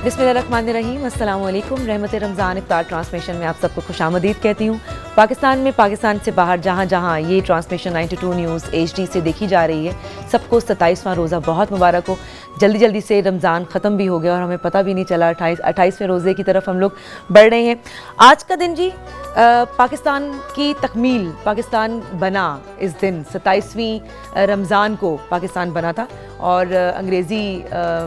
बिस्मिल्लाहिर्रहमानिर्रहीम, अस्सलाम वालेकुम। रहमत रमज़ान इफ्तार ट्रांसमिशन में आप सबको खुशामदीद कहती हूँ। पाकिस्तान में, पाकिस्तान से बाहर जहाँ जहाँ ये ट्रांसमिशन 92 न्यूज़ HD से देखी जा रही है, सबको 27वां रोज़ा बहुत मुबारक हो। जल्दी जल्दी से रमज़ान ख़त्म भी हो गया और हमें पता भी नहीं चला। 28वें रोज़े की तरफ हम लोग बढ़ रहे हैं। आज का दिन जी पाकिस्तान की तकमील, पाकिस्तान बना इस दिन 27वीं रमज़ान को पाकिस्तान बना था और अंग्रेज़ी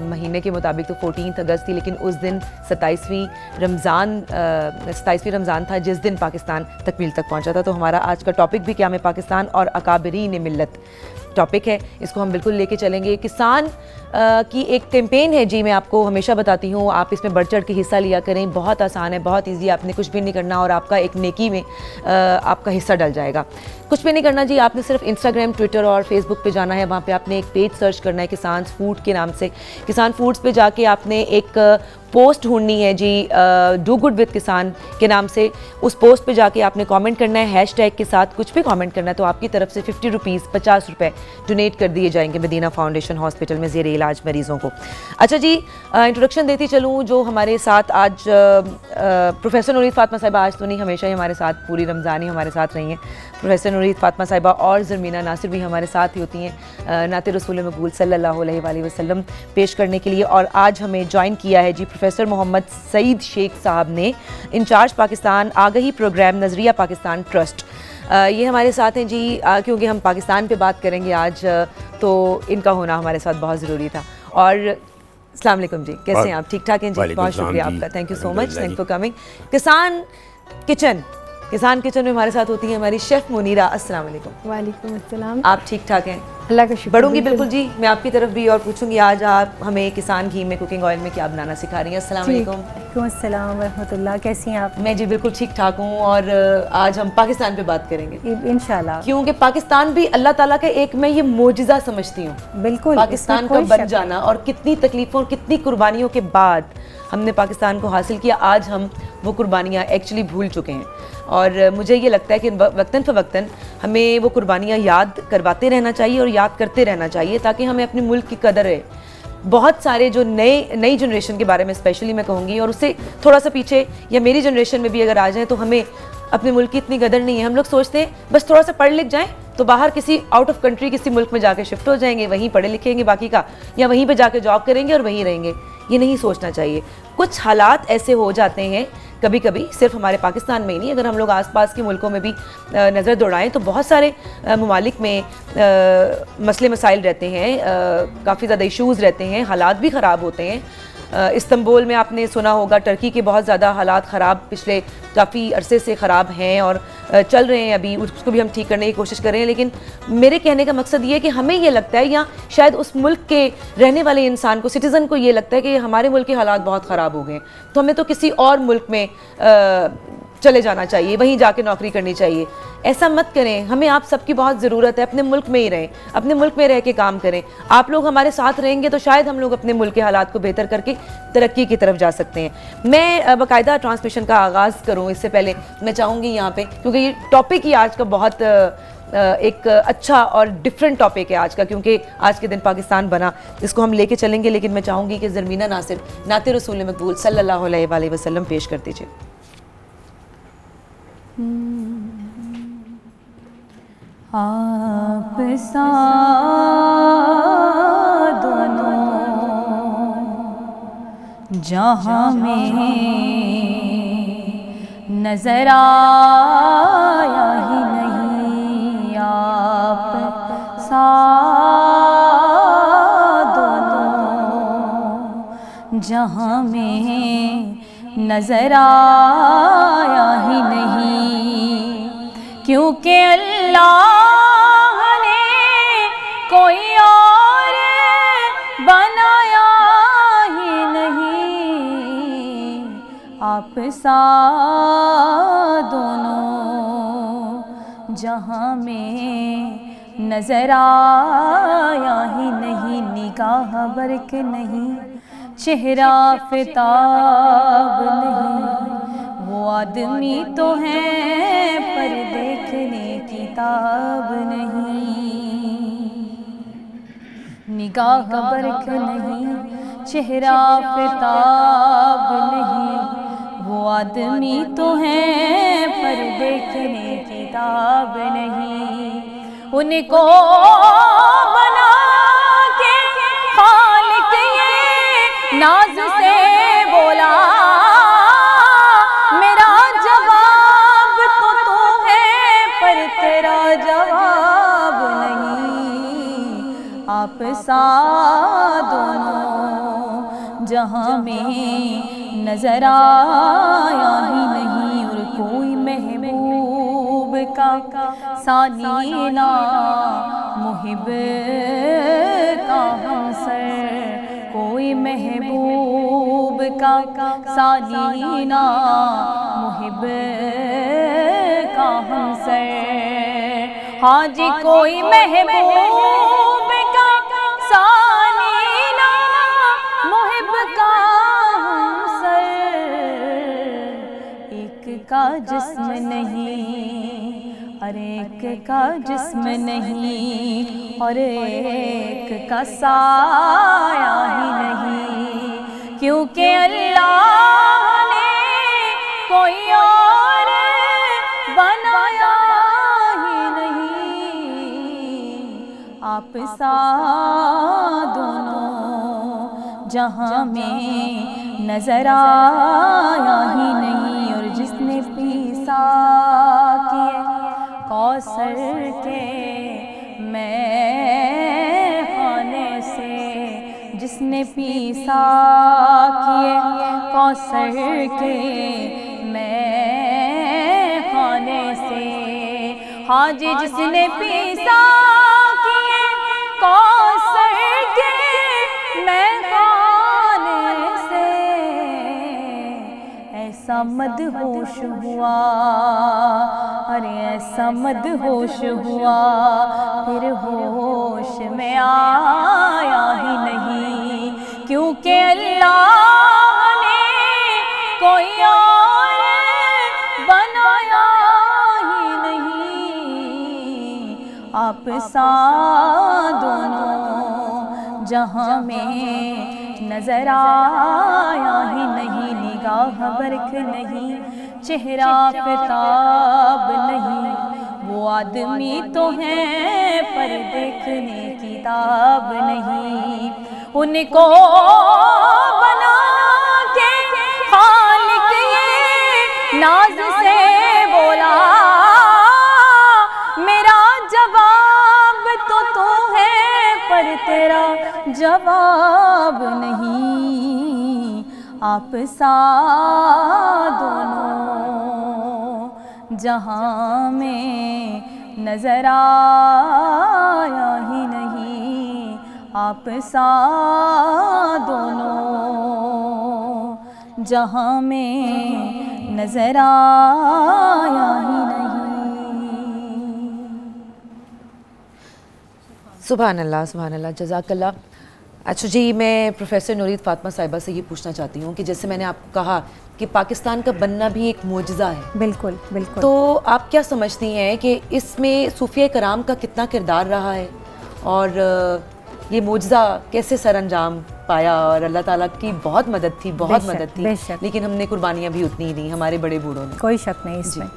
महीने के मुताबिक तो 14 अगस्त थी, लेकिन उस दिन 27वीं रमज़ान था जिस दिन पाकिस्तान तकमील तक पहुंचा था। तो हमारा आज का टॉपिक भी क्या में पाकिस्तान और अकाबरीन मिल्लत टॉपिक है, इसको हम बिल्कुल लेके चलेंगे। किसान की एक कैंपेन है जी, मैं आपको हमेशा बताती हूँ, आप इसमें बढ़ चढ़ के हिस्सा लिया करें। बहुत आसान है, बहुत इजी, आपने कुछ भी नहीं करना और आपका एक नेकी में आपका हिस्सा डल जाएगा। कुछ भी नहीं करना जी, आपने सिर्फ इंस्टाग्राम, ट्विटर और फेसबुक पे जाना है। वहाँ पे आपने एक पेज सर्च करना है किसान फूड के नाम से। किसान फूड्स पे जाके आपने एक पोस्ट ढूंढनी है जी, डू गुड विद किसान के नाम से। उस पोस्ट पे जाके आपने कमेंट करना है हैशटैग के साथ, कुछ भी कमेंट करना है। तो आपकी तरफ से 50 रुपीज़ 50 रुपये डोनेट कर दिए जाएंगे मदीना फाउंडेशन हॉस्पिटल में ज़ेरे इलाज मरीज़ों को। अच्छा जी, इंट्रोडक्शन देती चलूँ जो हमारे साथ आज प्रोफेसर नूरीत फातिमा साहिबा, आज तो नहीं, हमेशा ही हमारे साथ, पूरी रमज़ान ही हमारे साथ रही हैं। प्रोफेसर नूरीत फातिमा साहिबा और ज़रमीना नासिर भी हमारे साथ ही होती हैं नाते रसूल मकबूल सल्लल्लाहु अलैहि वसल्लम पेश करने के लिए। और आज हमें ज्वाइन किया है जी प्रोफेसर मोहम्मद सईद शेख साहब ने, इंचार्ज पाकिस्तान आगही प्रोग्राम नज़रिया पाकिस्तान ट्रस्ट। ये हमारे साथ हैं जी क्योंकि हम पाकिस्तान पे बात करेंगे आज, तो इनका होना हमारे साथ बहुत ज़रूरी था। और अस्सलाम वालेकुम जी, कैसे हैं आप? ठीक ठाक हैं जी? बहुत शुक्रिया आपका, thank you so much, thank for coming. किसान किचन में हमारे साथ होती है हमारी शेफ़ मुनीरा। अस्सलाम वालेकुम। वालेकुम अस्सलाम। आप ठीक ठाक हैं? अल्लाह का शुक्र। बढ़ूंगी बिल्कुल जी, मैं आपकी तरफ भी और पूछूंगी आज आप हमें किसान घी में, कुकिंग ऑयल में क्या बनाना सिखा रही हैं। अस्सलाम वालेकुम। वालेकुम अस्सलाम रहमतुल्लाह, कैसी हैं आप? मैं जी बिल्कुल ठीक ठाक हूँ और आज हम पाकिस्तान पे बात करेंगे इंशाल्लाह, क्योंकि पाकिस्तान भी अल्लाह ताला का एक, मैं ये मोजिज़ा समझती हूँ बिल्कुल पाकिस्तान का बन जाना, और कितनी तकलीफ़ों और कितनी कुर्बानियों के बाद हमने पाकिस्तान को हासिल किया। आज हम वो कुर्बानियाँ एक्चुअली भूल चुके हैं और मुझे ये लगता है कि वक्तन फ़वक्तन हमें वो कुर्बानियाँ याद करवाते रहना चाहिए और याद करते रहना चाहिए ताकि हमें अपने मुल्क की कदर है। बहुत सारे जो नई जनरेशन के बारे में स्पेशली मैं कहूँगी, और उससे थोड़ा सा पीछे या मेरी जनरेशन में भी अगर आ जाए, तो हमें अपने मुल्क की इतनी कदर नहीं है। हम लोग सोचते हैं बस थोड़ा सा पढ़ लिख जाएं तो बाहर किसी आउट ऑफ कंट्री किसी मुल्क में जाके शिफ्ट हो जाएंगे, वहीं पढ़े लिखेंगे बाकी का, या वहीं पे जाके जॉब करेंगे और वहीं रहेंगे। ये नहीं सोचना चाहिए। कुछ हालात ऐसे हो जाते हैं कभी कभी, सिर्फ हमारे पाकिस्तान में ही नहीं, अगर हम लोग आसपास के मुल्कों में भी नज़र दौड़ाएं तो बहुत सारे ममालिक में मसले मसाइल रहते हैं, काफ़ी ज़्यादा इश्यूज़ रहते हैं, हालात भी ख़राब होते हैं। इस्तांबुल में आपने सुना होगा टर्की के बहुत ज़्यादा हालात ख़राब पिछले काफ़ी अरसे से ख़राब हैं और चल रहे हैं, अभी उसको भी हम ठीक करने की कोशिश कर रहे हैं। लेकिन मेरे कहने का मकसद ये है कि हमें ये लगता है, या शायद उस मुल्क के रहने वाले इंसान को, सिटीज़न को ये लगता है कि हमारे मुल्क के हालात बहुत ख़राब हो गए, तो हमें तो किसी और मुल्क में चले जाना चाहिए, वहीं जाके नौकरी करनी चाहिए। ऐसा मत करें, हमें आप सबकी बहुत ज़रूरत है। अपने मुल्क में ही रहें, अपने मुल्क में रह के काम करें। आप लोग हमारे साथ रहेंगे तो शायद हम लोग अपने मुल्क के हालात को बेहतर करके तरक्की की तरफ जा सकते हैं। मैं बाकायदा ट्रांसमिशन का आगाज़ करूं इससे पहले मैं चाहूँगी यहाँ पे, क्योंकि ये टॉपिक ही आज का बहुत एक अच्छा और डिफरेंट टॉपिक है आज का, क्योंकि आज के दिन पाकिस्तान बना, इसको हम लेके चलेंगे। लेकिन मैं चाहूँगी कि ज़रमीना नासिर नाते रसूल मकबूल सल्लल्लाहु अलैहि वसल्लम पेश कर दीजिए। आप सा दोनों जहाँ में नजर आया ही नहीं, आप सा दोनों जहाँ में नजर आया ही नहीं, क्योंकि अल्लाह ने कोई और बनाया ही नहीं, आप सा दोनों जहाँ में नजर आया ही नहीं, निगाह बरक नहीं, चेहरा फिताब नहीं, वो आदमी तो है पर देखने किताब नहीं, निगाह बरक नहीं, चेहरा आफताब नहीं, वो आदमी तो हैं पर देखने किताब नहीं। उनको बना के खालिक ये नाज से बोला, मेरा जवाब तो तू है पर तेरा जवाब नहीं। आप सा दोनों जहां में नजर आया ही नहीं, और कोई महबूब का सानी ना मुहिब का हमसर, कोई महबूब का सानी ना मुहिब का हमसर। हाँ जी कोई महबूब का सानी ना मुहिब का हमसर, एक का जिस्म नहीं, अरे एक का जिस्म नहीं, और एक का साया ही नहीं, क्योंकि अल्लाह ने कोई और बनाया ही नहीं। आप सा दोनों जहां में नजर आया ही नहीं, और जिसने पीसा किए कौसर के मैं खाने से, जिसने पीसा किए कौसर के मैं खाने से। हाँ जी जिसने पीसा किए कौसर के मैं खाने से, ऐसा मदहोश हुआ, अरे ऐसा मदहोश हुआ, फिर होश में आया ही नहीं, क्योंकि अल्लाह ने कोई और बनाया ही नहीं। आप सा दोनों जहां में नजर आया ही नहीं, निगाह बरख नहीं, चेहरा आफताब नहीं, वो आदमी तो हैं पर देखने किताब नहीं। उनको बना के खालिक ये नाज से बोला, मेरा जवाब तो तू है पर तेरा जवाब नहीं। आप सा दोनों जहां में नजर आया ही नहीं, आप सा दोनों जहां में नजर आया ही नहीं। सुभान अल्लाह, सुभान अल्लाह, जज़ाकल्लाह। अच्छा जी, मैं प्रोफेसर नूरीद फ़ातिमा साहिबा से ये पूछना चाहती हूँ कि जैसे मैंने आपको कहा कि पाकिस्तान का बनना भी एक मोजज़ा है। बिल्कुल बिल्कुल। तो आप क्या समझती हैं कि इसमें सूफिया कराम का कितना किरदार रहा है, और ये मोजज़ा कैसे सरअंजाम पाया? और अल्लाह ताला की बहुत मदद थी, बहुत मदद थी, लेकिन हमने कुर्बानियाँ भी उतनी ही दी, हमारे बड़े बूढ़ों ने। कोई शक नहीं इसमें।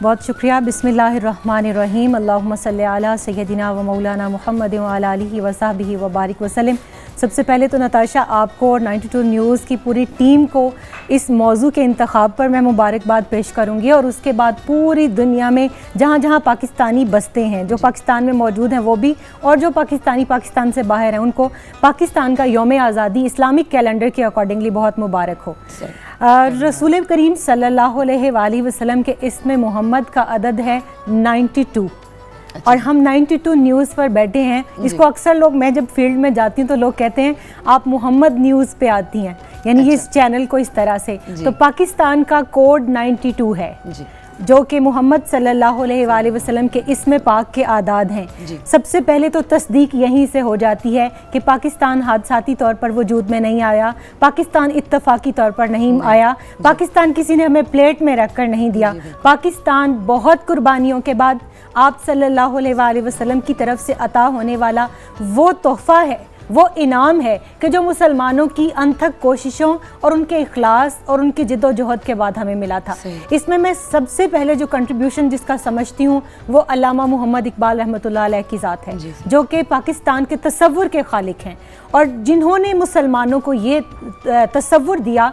बहुत शुक्रिया। बिस्मिल्लाहिर्रहमानिर्रहीम। अल्लाहुम्मा सल्ली अला सय्यदिना व मौलाना मुहम्मद व अला आलिहि व सहबिहि व बारिक वसल्लम। सबसे पहले तो नताशा आपको और 92 न्यूज़ की पूरी टीम को इस मौजू के इंतखाब पर मैं मुबारकबाद पेश करूँगी, और उसके बाद पूरी दुनिया में जहाँ जहाँ पाकिस्तानी बसते हैं, जो पाकिस्तान में मौजूद हैं वो भी, और जो पाकिस्तानी पाकिस्तान से बाहर हैं उनको पाकिस्तान का यौम आज़ादी इस्लामिक कैलेंडर के अकॉर्डिंगली बहुत मुबारक हो। रसूल करीम सल्लल्लाहु अलैहि वसल्लम के इसमें मोहम्मद का अदद है 92। और हम 92 न्यूज़ पर बैठे हैं। इसको अक्सर लोग, मैं जब फील्ड में जाती हूँ तो लोग कहते हैं आप मोहम्मद न्यूज़ पे आती हैं, यानी ये इस चैनल को इस तरह से। तो पाकिस्तान का कोड 92 है, जो कि मोहम्मद सल्लल्लाहु अलैहि वसल्लम के इसमें पाक के आदाद हैं। सबसे पहले तो तस्दीक यहीं से हो जाती है कि पाकिस्तान हादसाती तौर पर वजूद में नहीं आया, पाकिस्तान इत्तफाकी तौर पर नहीं आया, पाकिस्तान किसी ने हमें प्लेट में रख कर नहीं दिया। पाकिस्तान बहुत कुर्बानियों के बाद आप सल्लल्लाहु अलैहि वसल्लम की तरफ से अता होने वाला वो तोहफ़ा है वो इनाम है कि जो मुसलमानों की अनथक कोशिशों और उनके इखलास और उनकी जिद्दोजहद के बाद हमें मिला था। इसमें मैं सबसे पहले जो कंट्रीब्यूशन जिसका समझती हूँ वो अल्लामा मोहम्मद इकबाल रहमतुल्लाह अलैह की ज़ात है, जो कि पाकिस्तान के तसव्वुर के खालिक हैं और जिन्होंने मुसलमानों को ये तसव्वुर दिया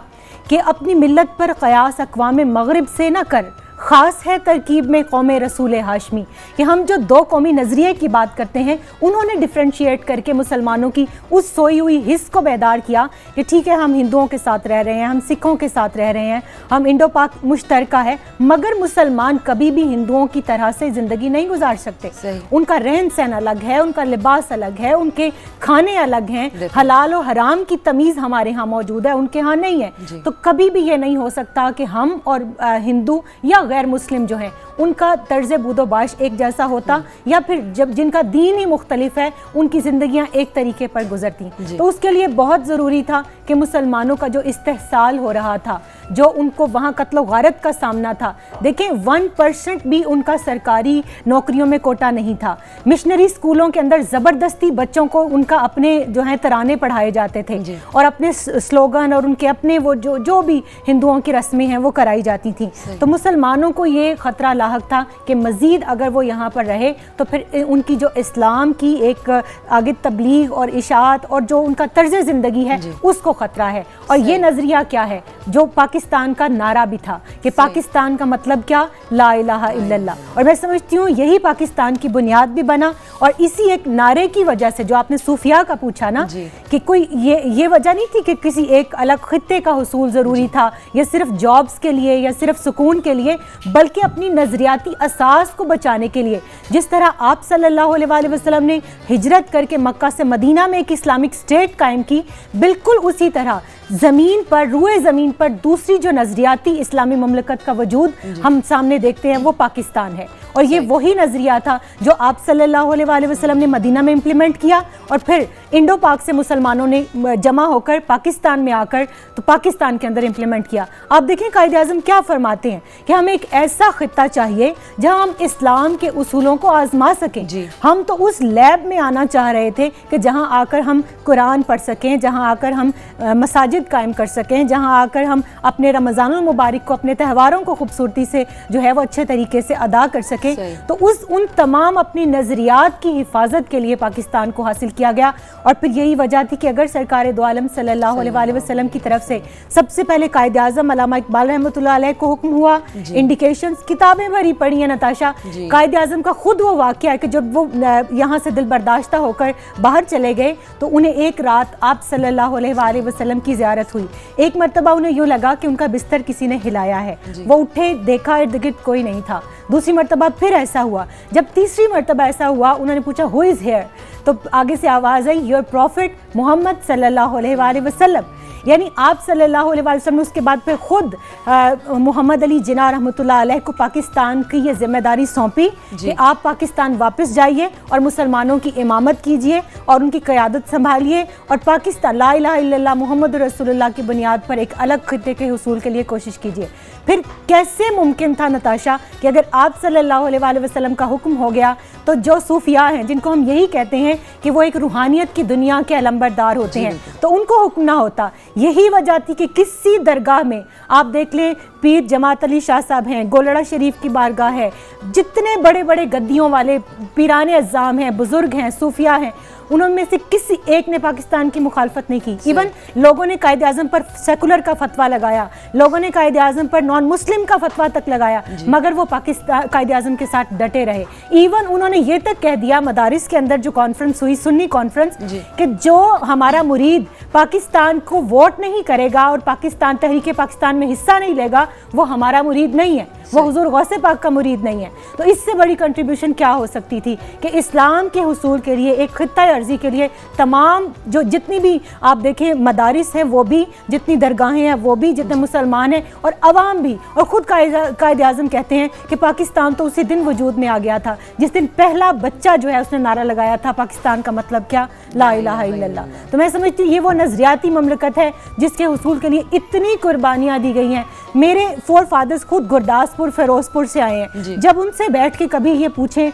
कि अपनी मिल्लत पर क़यास अक़वाम मग़रिब से न कर, ख़ास है तरकीब में कौम रसूल हाशमी, कि हम जो दो कौमी नज़रिए की बात करते हैं उन्होंने डिफ्रेंशिएट करके मुसलमानों की उस सोई हुई हिस्स को बेदार किया कि ठीक है हम हिंदुओं के साथ रह रहे हैं, हम सिखों के साथ रह रहे हैं, हम इंडो पाक मुश्तरका है, मगर मुसलमान कभी भी हिंदुओं की तरह से ज़िंदगी नहीं गुजार सकते। उनका रहन सहन अलग है, उनका लिबास अलग है, उनके खाने अलग हैं, हलाल और हराम की तमीज़ हमारे यहाँ मौजूद है, उनके यहाँ नहीं है। तो कभी भी ये नहीं हो सकता कि हम और हिंदू या गैर मुस्लिम जो हैं उनका तर्ज बूदोबाश एक जैसा होता, या फिर जब जिनका दीन ही मुख्तलिफ है उनकी ज़िंदगियाँ एक तरीके पर गुजरती। तो उसके लिए बहुत ज़रूरी था कि मुसलमानों का जो इस्तेहसाल हो रहा था, जो उनको वहाँ कत्ल गारत का सामना था, देखें 1% भी उनका सरकारी नौकरियों में कोटा नहीं था। मिशनरी स्कूलों के अंदर ज़बरदस्ती बच्चों को उनका अपने जो है तराने पढ़ाए जाते थे और अपने स्लोगन और उनके अपने वो जो भी हिंदुओं की रस्में हैं वो कराई जाती थी। तो मुसलमानों को ये ख़तरा लाहक था कि मज़ीद अगर वो यहाँ पर रहे तो फिर उनकी जो इस्लाम की एक आगे तबलीग और इशाअत और जो उनका तर्ज़ ज़िंदगी है उसको ख़तरा है। और ये नज़रिया क्या है जो पाकिस्तान का नारा भी था कि पाकिस्तान का मतलब क्या, ला इलाहा इल्लल्लाह। और मैं समझती हूँ यही पाकिस्तान की बुनियाद भी बना और इसी एक नारे की वजह से, जो आपने सूफिया का पूछा ना कि कोई ये वजह नहीं थी कि किसी एक अलग खित्ते का हुसूल ज़रूरी था या सिर्फ जॉब्स के लिए या सिर्फ सुकून के लिए, बल्कि अपनी नज़रियाती असास को बचाने के लिए। जिस तरह आप सल्लल्लाहु अलैहि वसल्लम ने हिजरत करके मक्का से मदीना में एक इस्लामिक स्टेट कायम की, बिल्कुल उसी तरह ज़मीन पर, रुए ज़मीन पर दूसरी जो नज़रियाती इस्लामी ममलकत का वजूद हम सामने देखते हैं वो पाकिस्तान है। और ये वही नज़रिया था जो आप सल्लल्लाहु अलैहि वसल्लम ने मदीना में इम्प्लीमेंट किया और फिर इंडो पाक से मुसलमानों ने जमा होकर पाकिस्तान में आकर तो पाकिस्तान के अंदर इम्प्लीमेंट किया। आप देखें कायदे आज़म क्या फरमाते हैं कि हमें एक ऐसा खित्ता चाहिए जहां हम इस्लाम के उसूलों को आजमा सकें। हम तो उस लैब में आना चाह रहे थे कि जहां आकर हम कुरान पढ़ सकें, जहां आकर हम मसाजिद कायम कर सकें, जहां आकर हम अपने रमज़ानुल मुबारक को, अपने त्योहारों को खूबसूरती से जो है वो अच्छे तरीके से अदा कर सकें। तो उन तमाम अपनी नज़रियात की हिफाजत के लिए पाकिस्तान को हासिल किया गया। और फिर यही वजह थी कि अगर सरकार दो आलम सल्लल्लाहु अलैहि वसल्लम की तरफ से सबसे पहले कायदे आज़म अल्लामा इकबाल रहमतुल्लाह अलैह को हुक्म हुआ, इंडिकेशंस किताबें भरी पढ़ी है नताशा, कायदे आज़म का खुद वो वाक़या है कि जब वो यहाँ से दिल बर्दाश्ता होकर बाहर चले गए तो उन्हें एक रात आप सल्लल्लाहु अलैहि वसल्लम की ज़ियारत हुई। एक मरतबा उन्हें यूँ लगा कि उनका बिस्तर किसी ने हिलाया है, वो उठे, देखा इर्द गिर्द कोई नहीं था। दूसरी मरतबा फिर ऐसा हुआ। जब तीसरी मरतबा ऐसा हुआ उन्होंने पूछा हु इज़ हियर, तो आगे से आवाज़ आई योर प्रॉफिट मोहम्मद सल्लल्लाहु अलैहि वसल्लम। यानी आप सल्लल्लाहु अलैहि वसल्लम ने उसके बाद फिर खुद मोहम्मद अली जिन्ना रहमतुल्लाह अलैह को पाकिस्तान की ये जिम्मेदारी सौंपी कि आप पाकिस्तान वापस जाइए और मुसलमानों की इमामत कीजिए और उनकी क़यादत संभालिए और पाकिस्तान ला इलाहा इल्लल्लाह मुहम्मद रसूलुल्लाह की बुनियाद पर एक अलग खित्ते के हुसूल के लिए कोशिश कीजिए। फिर कैसे मुमकिन था नताशा कि अगर आप सल्लल्लाहु अलैहि वसल्लम का हुक्म हो गया तो जो सूफिया हैं, जिनको हम यही कहते हैं कि वो एक रूहानियत की दुनिया के अलंबरदार होते हैं, तो उनको हुक्म ना होता। यही वजह थी कि किसी दरगाह में आप देख लें, पीर जमात अली शाह साहब हैं, गोलड़ा शरीफ की बारगाह है, जितने बड़े बड़े गद्दियों वाले पीराने अज़्ज़ाम हैं, बुज़ुर्ग हैं, सूफिया हैं, उनमें से किसी एक ने पाकिस्तान की मुखालफत नहीं की। इवन लोगों ने कायदे आज़म पर सेकुलर का फतवा लगाया, लोगों ने कायदे आज़म पर नॉन मुस्लिम का फतवा तक लगाया, मगर वो पाकिस्तान कायदे आज़म के साथ डटे रहे। इवन उन्होंने ये तक कह दिया मदारिस के अंदर जो कॉन्फ्रेंस हुई, सुन्नी कॉन्फ्रेंस, कि जो हमारा मुरीद पाकिस्तान को वोट नहीं करेगा और पाकिस्तान तहरीक पाकिस्तान में हिस्सा नहीं लेगा वो हमारा मुरीद नहीं है, वो हुजूर गौसे पाक का मुरीद नहीं है। तो इससे बड़ी कंट्रीब्यूशन क्या हो सकती थी कि इस्लाम के हुसूल के लिए, एक खित्ता अर्जी के लिए तमाम जो जितनी भी आप देखें मदारिस हैं वो भी, जितनी दरगाहें हैं वो भी, जितने मुसलमान हैं और अवाम भी, और ख़ुद कायदे आज़म कहते हैं कि पाकिस्तान तो उसी दिन वजूद में आ गया था जिस दिन पहला बच्चा जो है उसने नारा लगाया था पाकिस्तान का मतलब क्या, ला इलाहा इल्लल्लाह। तो मैं समझती हूँ ये वो नज़रियाती ममलकत है जिसके हुसूल के लिए इतनी कुर्बानियाँ दी गई हैं। मेरे फोर फादर्स खुद गुरदासपुर, फिरोजपुर से आए हैं। जब उनसे बैठ के कभी ये पूछें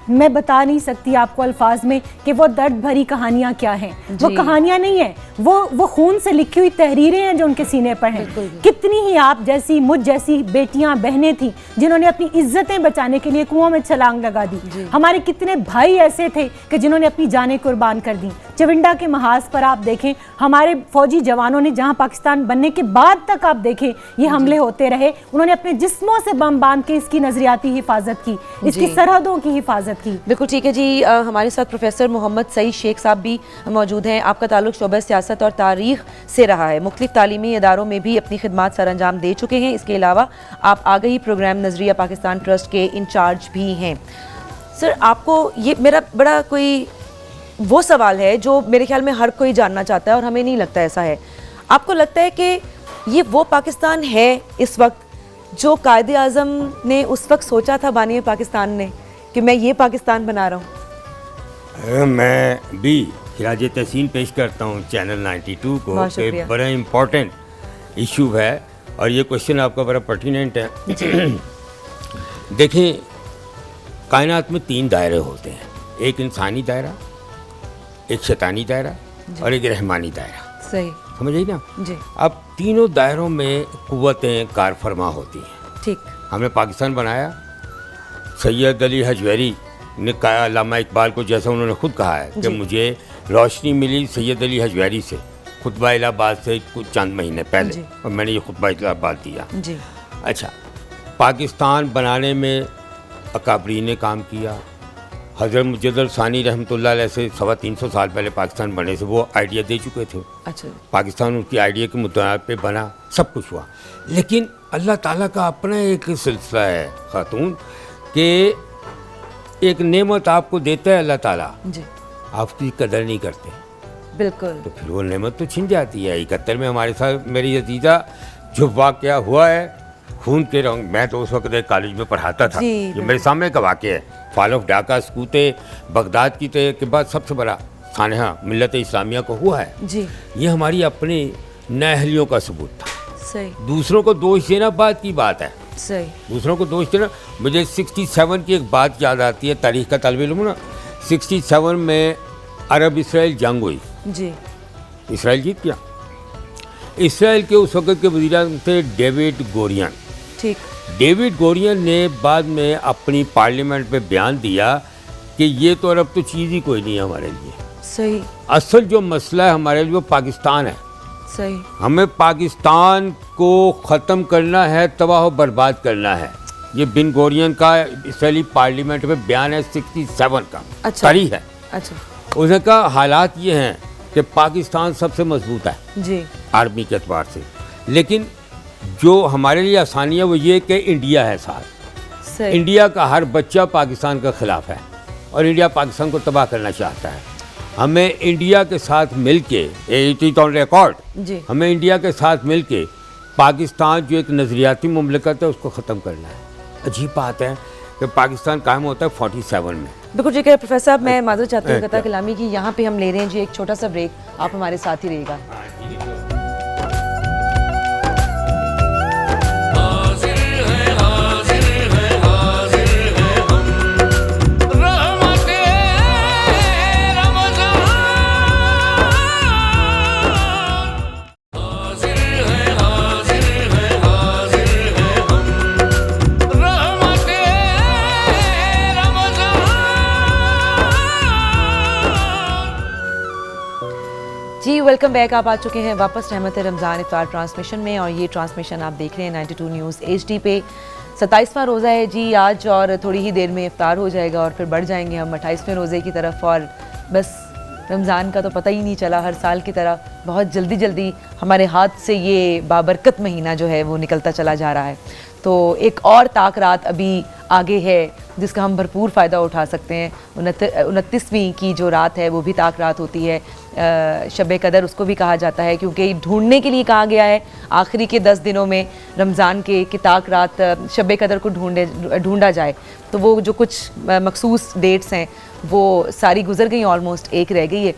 मैं बता नहीं सकती आपको अल्फाज में कि वो दर्द भरी कहानियाँ क्या हैं। वो कहानियाँ नहीं है, वो खून से लिखी हुई तहरीरें हैं जो उनके सीने पर हैं। कितनी ही आप जैसी मुझ जैसी बेटियां बहनें थी जिन्होंने अपनी इज्जतें बचाने के लिए कुओं में छलांग लगा दी। हमारे कितने भाई ऐसे थे कि जिन्होंने अपनी जानें कुर्बान कर दी। चविंडा के महाज पर आप देखें, हमारे फौजी जवानों ने जहां पाकिस्तान बनने के बाद तक आप देखें ये हमले होते रहे, उन्होंने अपने जिस्मों से बम बांध के इसकी नजरियाती हिफाजत की, इसकी सरहदों की हिफाजत की। बिल्कुल ठीक है जी। हमारे साथ प्रोफेसर मोहम्मद सईद शेख साहब भी मौजूद हैं। आपका ताल्लुक शोबे सियासत और तारीख से रहा है, मुख्तलिफ तालीमी इदारों में भी अपनी खिदमात सर अंजाम दे चुके हैं। इसके अलावा आप आगही प्रोग्राम नजरिया पाकिस्तान ट्रस्ट के इंचार्ज भी हैं। सर, आपको ये मेरा बड़ा कोई वो सवाल है जो मेरे ख्याल में हर कोई जानना चाहता है और हमें नहीं लगता ऐसा है। आपको लगता है कि ये वो पाकिस्तान है इस वक्त जो कायदे आज़म ने उस वक्त सोचा था बानी पाकिस्तान ने कि मैं ये पाकिस्तान बना रहा हूँ? मैं भी खिराज तहसीन पेश करता हूँ चैनल 92 को कि बड़ा इम्पोर्टेंट इशू है और ये क्वेश्चन आपका बड़ा पर्टिनेंट है। देखें, कायनात में 3 दायरे होते हैं, एक इंसानी दायरा, एक शैतानी दायरा और एक रहमानी दायरा। सही समझ आई ना जी। अब तीनों दायरों में कुव्वतें कार फरमा होती हैं। ठीक। हमने पाकिस्तान बनाया, सैयद अली हजवेरी ने कहा, अल्लामा इकबाल को जैसा उन्होंने खुद कहा है कि मुझे रोशनी मिली सैयद अली हजवेरी से खुतबा इलाहाबाद से कुछ चंद महीने पहले, और मैंने ये खुतबा इलाहाबाद दिया जी। अच्छा, पाकिस्तान बनाने में अकाबरीन ने काम किया। हज़रत मुजद्दिद सानी रहमतुल्लाह अलैह से 350 साल पहले पाकिस्तान बनने से वो आइडिया दे चुके थे। अच्छा। पाकिस्तान उनकी आइडिया के मुद्दा पे बना, सब कुछ हुआ, लेकिन अल्लाह ताला का अपना एक सिलसिला है खातून कि एक नेमत आपको देता है अल्लाह ताला, जी। आप उसकी कदर नहीं करते, बिल्कुल। तो फिर वो नेमत तो छिन जाती है। 71 में हमारे साथ मेरी अजीज़ा जो वाक़या हुआ है, खून के रंग, मैं तो उस वक्त एक कॉलेज में पढ़ाता था, ये मेरे सामने का वाक़या है। फॉल ऑफ ढाका स्कूते बगदाद की तय के बाद सबसे बड़ा सानहा मिल्लत इस्लामिया को हुआ है जी। ये हमारी अपनी नाअहलियों का सबूत था। सही। दूसरों को दोष देना बात की बात है, सही। दूसरों को दोष देना। मुझे 67 की एक बात याद आती है, तारीख़ का तालिब इल्म ना, 67 में अरब इसराइल जंग हुई जी। इसराइल जीत गया। इसराइल के उस वक़्त के वज़ीर थे डेविड गोरियन। ठीक। डेविड गोरियन ने बाद में अपनी पार्लियामेंट में बयान दिया कि ये तो अरब तो चीज़ ही कोई नहीं है हमारे लिए। सही। असल जो मसला है हमारे लिए वो पाकिस्तान है। सही। हमें पाकिस्तान को ख़त्म करना है, तबाह और बर्बाद करना है। ये बिन गोरियन का इसराइली पार्लियामेंट में बयान है 67 का। अच्छा। तारीख है। अच्छा। उसने कहा हालात ये हैं कि पाकिस्तान सबसे मजबूत है जी। आर्मी के एतबार से, लेकिन जो हमारे लिए आसानी है वो ये कि इंडिया है साथ। सही। इंडिया का हर बच्चा पाकिस्तान के ख़िलाफ़ है और इंडिया पाकिस्तान को तबाह करना चाहता है। हमें इंडिया के साथ मिलके, इट इज़ ऑन रिकॉर्ड, हमें इंडिया के साथ मिलके पाकिस्तान जो एक नज़रियाती मुमलिकत है उसको ख़त्म करना है। अजीब बात है कि पाकिस्तान कायम होता है 47 में। बिल्कुल ठीक है प्रोफेसर साहब, मैं माजूर चाहती हूँ कता कलामी की, यहाँ पे हम ले रहे हैं जी एक छोटा सा ब्रेक, आप हमारे साथ ही रहिएगा। जी वेलकम बैक। आप आ चुके हैं वापस रहमत रमज़ान इफ्तार ट्रांसमिशन में, और ये ट्रांसमिशन आप देख रहे हैं 92 न्यूज़ HD पे। 27वां रोज़ा है जी आज, और थोड़ी ही देर में इफ्तार हो जाएगा और फिर बढ़ जाएंगे हम 28वें रोज़े की तरफ। और बस रमज़ान का तो पता ही नहीं चला, हर साल की तरह बहुत जल्दी जल्दी हमारे हाथ से ये बाबरकत महीना जो है वो निकलता चला जा रहा है। तो एक और ताक रात अभी आगे है जिसका हम भरपूर फ़ायदा उठा सकते हैं। 29वीं की जो रात है वो भी ताक रात होती है, शब कदर उसको भी कहा जाता है, क्योंकि ढूंढने के लिए कहा गया है आखिरी के 10 दिनों में रमज़ान के कि ताक रात शब कदर को ढूंढा जाए। तो वो जो कुछ मखसूस डेट्स हैं वो सारी गुजर गई, ऑलमोस्ट एक रह गई है।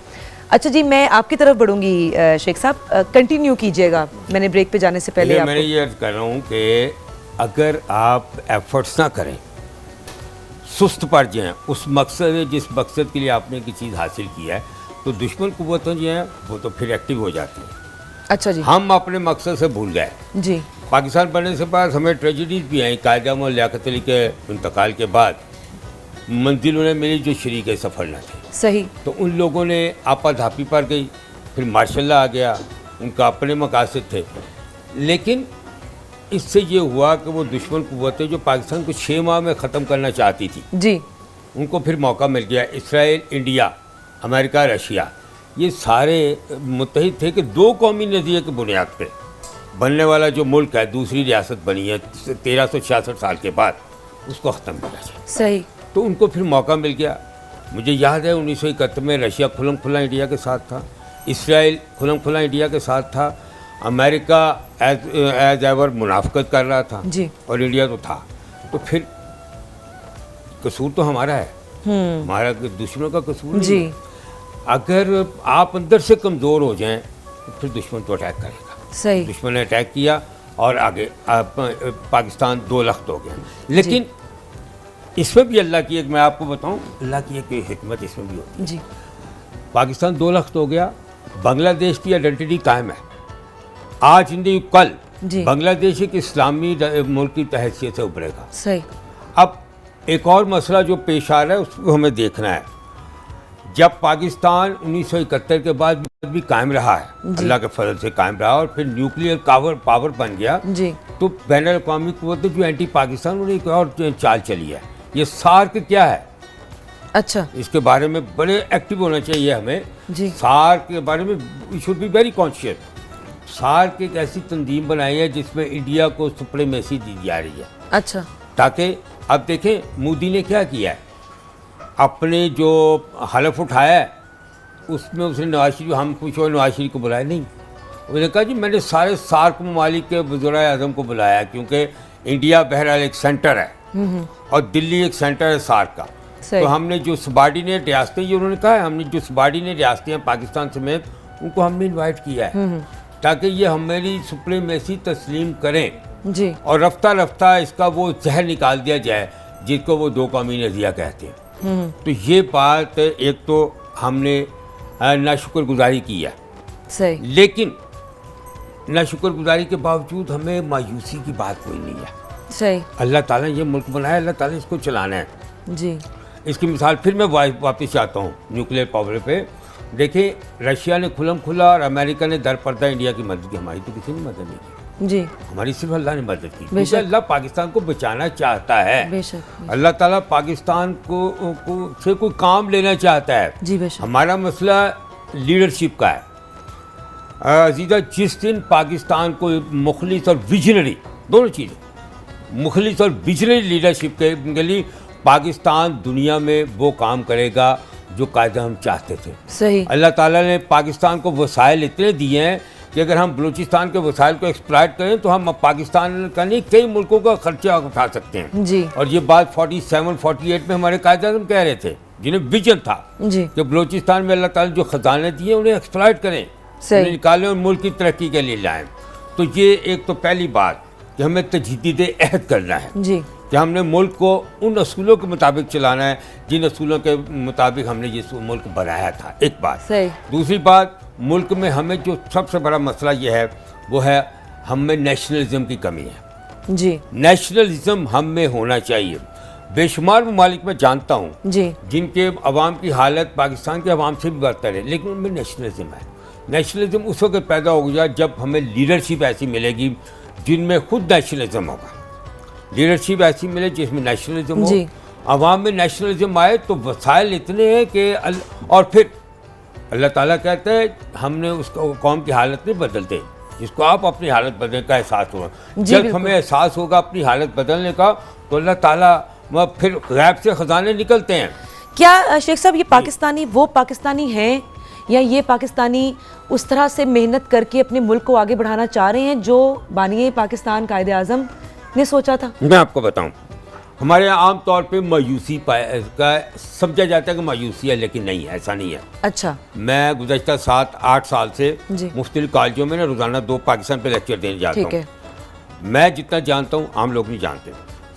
अच्छा जी, मैं आपकी तरफ बढ़ूँगी शेख साहब, कंटिन्यू कीजिएगा। मैंने ब्रेक पे जाने से पहले मैं ये अर्ज़ कर रहा हूँ कि अगर आप एफर्ट्स ना करें, सुस्त पड़ जाएं उस मकसद जिस मकसद के लिए आपने की चीज़ हासिल की है, तो दुश्मन कुव्वतें जो हैं वो तो फिर एक्टिव हो जाती हैं। अच्छा जी। हम अपने मकसद से भूल गए। जी। पाकिस्तान बनने से बाद हमें ट्रेजिडीज भी आई। कायद-ए-आज़म और लियाकत अली के इंतकाल के बाद मंजिल उन्हें मिली जो शरीक सफ़र न थे। सही। तो उन लोगों ने आपाधापी पर गई, फिर मार्शल लॉ आ गया, उनका अपने मकासद थे। लेकिन इससे ये हुआ कि वो दुश्मन कुव्वतें जो पाकिस्तान को 6 माह में ख़त्म करना चाहती थी जी, उनको फिर मौका मिल गया। इसराइल, इंडिया, अमेरिका, रशिया, ये सारे मुत्तहिद थे कि 2 कौमी नज़रिए की बुनियाद पे बनने वाला जो मुल्क है, दूसरी रियासत बनी है 1366 साल के बाद, उसको ख़त्म किया जाए। सही। तो उनको फिर मौका मिल गया। मुझे याद है 1971 में रशिया खुलम खुला इंडिया के साथ था, इसराइल खुलम खुला इंडिया के साथ था, अमेरिका एज एवर मुनाफकत कर रहा था जी। और इंडिया तो था। तो फिर कसूर तो हमारा है, हमारा दुश्मनों का कसूर नहीं जी। है। अगर आप अंदर से कमज़ोर हो जाएं तो फिर दुश्मन तो अटैक करेगा। सही। दुश्मन ने अटैक किया और आगे पाकिस्तान 2 लख्त हो गया। लेकिन इसमें भी अल्लाह की एक, मैं आपको बताऊं, अल्लाह की एक हिकमत इसमें भी होती है। जी। पाकिस्तान 2 लख्त हो गया, बांग्लादेश की आइडेंटिटी कायम है। आज नहीं कल जी। बांग्लादेश एक इस्लामी मुल्क की हैसियत से उभरेगा। सही। अब एक और मसला जो पेश आ रहा है उसको हमें देखना है। जब पाकिस्तान 1971 के बाद भी कायम रहा है, अल्लाह के फजल से कायम रहा और फिर न्यूक्लियर पावर बन गया, जी। तो बैनुल अक़वामी कुव्वतें जो एंटी पाकिस्तान, उन्हें एक और चाल चली है। ये सार्क क्या है? अच्छा। इसके बारे में बड़े एक्टिव होना चाहिए हमें। जी। सार्क के बारे में we should be very conscious. SAARC एक ऐसी तंजीम बनाई है जिसमें इंडिया को सुप्रीमेसी दी जा रही है। अच्छा। ताकि अब देखें मोदी ने क्या किया है, अपने जो हलफ उठाया है उसमें उसने नवाज शरीफ, हम खुश हो नवाज शरीफ को बुलाया नहीं। उसने कहा जी मैंने सारे सार्क ममालिक के वज़ीर आज़म को बुलाया क्योंकि इंडिया बहरहाल एक सेंटर है और दिल्ली एक सेंटर है सार्क का। तो हमने जो सबॉर्डिनेट रियासतें, ये उन्होंने कहा है, हमने जो सबॉर्डिनेट रियासतें हैं पाकिस्तान समेत, उनको हमने इन्वाइट किया है ताकि ये हमारी सुप्रीमेसी तस्लीम करें जी। और रफ्ता रफ्ता इसका वो जहर निकाल दिया जाए जिसको वो 2 कौमी नज़रिया कहते हैं। तो ये बात एक तो हमने नाशुक्रगुजारी की है। सही। लेकिन नाशुक्रगुजारी के बावजूद हमें मायूसी की बात कोई नहीं है। सही। अल्लाह ताला ने ये मुल्क बनाया, अल्लाह ताला ने इसको चलाना है। जी। इसकी मिसाल फिर मैं वापस आता हूँ न्यूक्लियर पावर पे। देखिए रशिया ने खुलम खुला और अमेरिका ने दरपर्दा इंडिया की मदद की, हमारी तो किसी ने मदद नहीं की जी। हमारी सिर्फ अल्लाह ने मदद की क्योंकि अल्लाह पाकिस्तान को बचाना चाहता है। बेशक। अल्लाह ताला पाकिस्तान को से कोई काम लेना चाहता है। जी बेशक। हमारा मसला लीडरशिप का है। अजीज़ा, जिस दिन पाकिस्तान को मुखलिस और विजनरी, दोनों चीज़ें, मुखलिस और विजनरी लीडरशिप के लिए पाकिस्तान दुनिया में वो काम करेगा जो कायदा हम चाहते थे। सही। अल्लाह ताला ने पाकिस्तान को वसाइल इतने दिए हैं कि अगर हम बलूचिस्तान के वसाइल को एक्सप्लॉइट करें तो हम पाकिस्तान का नहीं कई मुल्कों का खर्चा उठा सकते हैं। जी। और ये बात 47-48 में हमारे कायद-ए-आज़म कह रहे थे, जिन्हें विजन था जी। कि बलूचिस्तान में अल्लाह ताला जो खजाने दिए उन्हें एक्सप्लॉइट करें, उन्हें निकालें और मुल्क की तरक्की के लिए लाएं। तो ये एक तो पहली बात कि हमें तजदीद अहद करना है जी। कि हमने मुल्क को उन असूलों के मुताबिक चलाना है जिन असूलों के मुताबिक हमने ये मुल्क बनाया था। एक बात। सही। दूसरी बात, मुल्क में हमें जो सबसे बड़ा मसला ये है वो है हमें नेशनलिज्म की कमी है। जी। नेशनलिज्म हम में होना चाहिए। बेशुमार ममालिक में जानता हूँ जी। जिनके अवाम की हालत पाकिस्तान के अवाम से भी बदतर है, लेकिन उनमें नेशनलिज्म है। नेशनलिज्म उस वक्त पैदा होगा जब हमें लीडरशिप ऐसी मिलेगी जिनमें खुद नेशनलिज्म होगा। लीडरशिप ऐसी मिले जिसमें नेशनलिज्म हो, अवाम में नेशनलिज्म आए तो वसाइल इतने हैं कि और फिर अल्लाह ताला कहता है हमने उस कौम की हालत नहीं बदलते जिसको आप अपनी हालत बदलने का एहसास होगा। जब हमें एहसास होगा अपनी हालत बदलने का तो अल्लाह ताला फिर गैब से ख़जाने निकलते हैं। क्या शेख साहब ये पाकिस्तानी वो पाकिस्तानी हैं या ये पाकिस्तानी उस तरह से मेहनत करके अपने मुल्क को आगे बढ़ाना चाह रहे हैं जो बानिए पाकिस्तान कायद-ए-आज़म ने सोचा था? मैं आपको बताऊं, हमारे यहाँ आम तौर पे मायूसी का समझा जाता है कि मायूसी है, लेकिन नहीं, ऐसा नहीं है। अच्छा। मैं गुज़श्ता 7-8 साल से मुख्तलिफ कॉलेजों में ना रोज़ाना 2 पाकिस्तान पे लेक्चर देने जाता हूँ। मैं जितना जानता हूँ आम लोग नहीं जानते।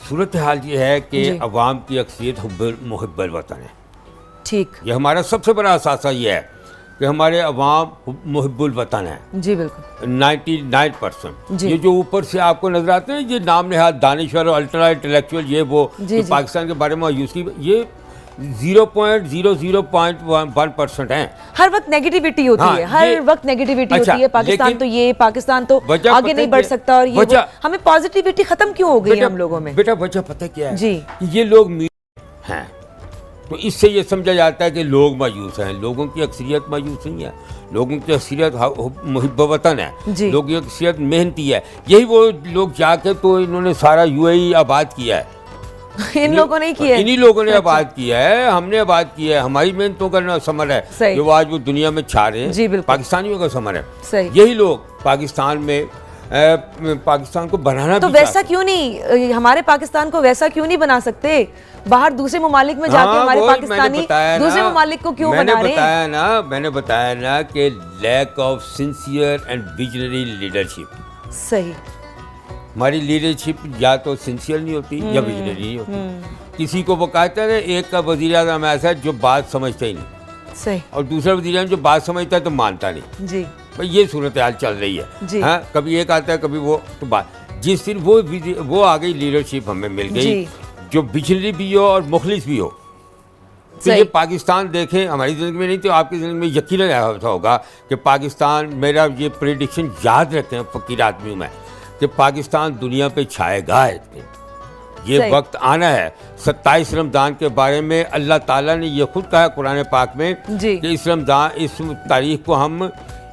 सूरत हाल ये है कि अवाम की अक्सरियत मुहिब्बुल वतन है। ठीक, ये हमारा सबसे बड़ा असासा ये है कि हमारे अवाम मुहिब्बुल वतन है। जी बिल्कुल, 99%। जी। ये जो ऊपर से आपको नजर आते हैं ये नाम नहाद दानिश्वर और अल्ट्रा इंटेलेक्चुअल, ये वो जी, जो जी। पाकिस्तान के बारे में यूज़ की, ये 0.001% हैं। हर वक्त नेगेटिविटी होती हाँ, है, हर ये- वक्त नेगेटिविटी अच्छा, होती है। पाकिस्तान लेकिन तो ये, पाकिस्तान तो वजह आगे पता नहीं है बढ़ क्या? सकता, और ये वजह- वो। हमें पॉजिटिविटी खत्म क्यों हो गई है हम लोगों में? बेटा वजह पता क्या है जी। कि ये लोग हैं, तो इससे ये समझा जाता है कि लोग मायूस हैं। लोगों की अक्सरियत मायूस नहीं है, लोगों की अक्सरियत मुहिब्ब वतन है, जी। लोगों की अक्सरियत मेहनती है। यही वो लोग जाके तो इन्होंने सारा यूएई आबाद किया है। इन लोगों ने किया है। इन्हीं लोगों ने आबाद किया है, हमने आबाद किया है, हमारी मेहनतों का समर है सही। जो आज वो दुनिया में छा रहे हैं। जी, बिल्कुल। पाकिस्तानियों का समर है। सही। यही लोग पाकिस्तान में पाकिस्तान को बनाना तो भी वैसा चाहते क्यों नहीं, हमारे पाकिस्तान को वैसा क्यों नहीं बना सकते? बाहर दूसरे ममालिक में जाके हाँ, हमारे वही मैंने पाकिस्तानी बताया दूसरे ना, ममालिक को क्यों मैंने बना रहे हैं? मैंने बताया ना कि lack of sincere and visionary leadership. सही, हमारी लीडरशिप या तो सिंसियर नहीं होती या विजनरी नहीं होती। किसी को वो कहते हैं एक का वज़ीर आज़म ऐसा है जो बात समझता ही नहीं, सही, और दूसरा वज़ीर आज़म जो बात समझता है तो मानता नहीं। जी, भाई ये सूरत हाल चल रही जी। है। हाँ, कभी एक आता है कभी वो, तो बात जिस दिन वो आ गई लीडरशिप हमें मिल गई जी। जो विजनरी भी हो और मुखलिस भी हो। तो सही। ये पाकिस्तान देखें, हमारी ज़िंदगी में नहीं तो आपकी ज़िंदगी में यकीनन ऐसा होगा कि पाकिस्तान, मेरा ये प्रेडिक्शन याद रखें, फ़कीर आदमी हूँ मैं, कि पाकिस्तान दुनिया पे छाएगा एक दिन। ये सही। वक्त आना है। 27 रमज़ान के बारे में अल्लाह ताला ने ये खुद कहा कुरान पाक में जी। कि इस रमज़ान, इस तारीख को हम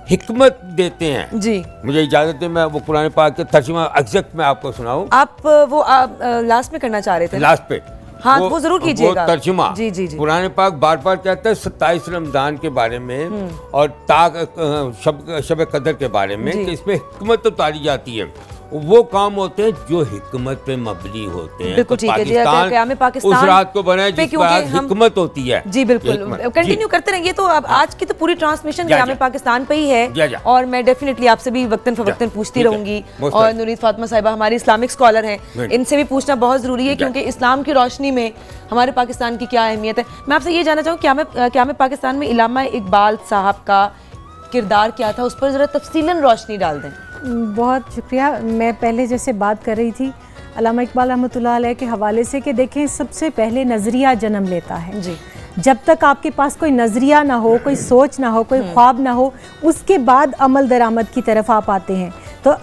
हिकमत देते हैं। जी। मुझे इजाज़त है मैं वो कुरान पाक के तर्जुमा एग्जैक्ट मैं आपको सुनाऊँ आप वो लास्ट में करना चाह रहे थे ना? लास्ट पे। हाँ, वो जरूर कीजिएगा। वो तर्जुमा जी, जी, जी। कुरान पाक बार बार कहता है 27 रमज़ान के बारे में और शब कदर के बारे में जी। कि इसमें हिकमत उतारी जाती है। वो काम होते हैं जो हिकमत पे मबनी होते हैं। बिल्कुल तो ठीक है जी। क़याम पाकिस्तान उस रात को बनाए पे जिस क्योंकि पर हम- हिकमत होती है। जी बिल्कुल, हिकमत। कंटिन्यू जी। करते रहिए। तो अब आज की तो पूरी ट्रांसमिशन जा, क़याम जा। पाकिस्तान पे ही है, जा। और मैं डेफिनेटली आपसे भी वक्तन फवक्तन पूछती ठीक है। रहूंगी। most और welcome। नुरीत फातिमा साहिबा हमारी इस्लामिक स्कॉलर हैं, Right। इनसे भी पूछना बहुत ज़रूरी है, जा। क्योंकि इस्लाम की रोशनी में हमारे पाकिस्तान की क्या अहमियत है। मैं आपसे ये जानना चाहूँ, क़याम पाकिस्तान में इल्लामा इकबाल साहब का किरदार क्या था, उस पर ज़रा तफसीलन रोशनी डाल दें। बहुत शुक्रिया। मैं पहले जैसे बात कर रही थी अल्लामा इकबाल रहमतुल्लाह अलैह के हवाले से कि देखें, सबसे पहले नज़रिया जन्म लेता है। जी। जब तक आपके पास कोई नज़रिया ना हो, कोई सोच ना हो, कोई ख्वाब ना हो, उसके बाद अमल दरामद की तरफ आप आते हैं। तो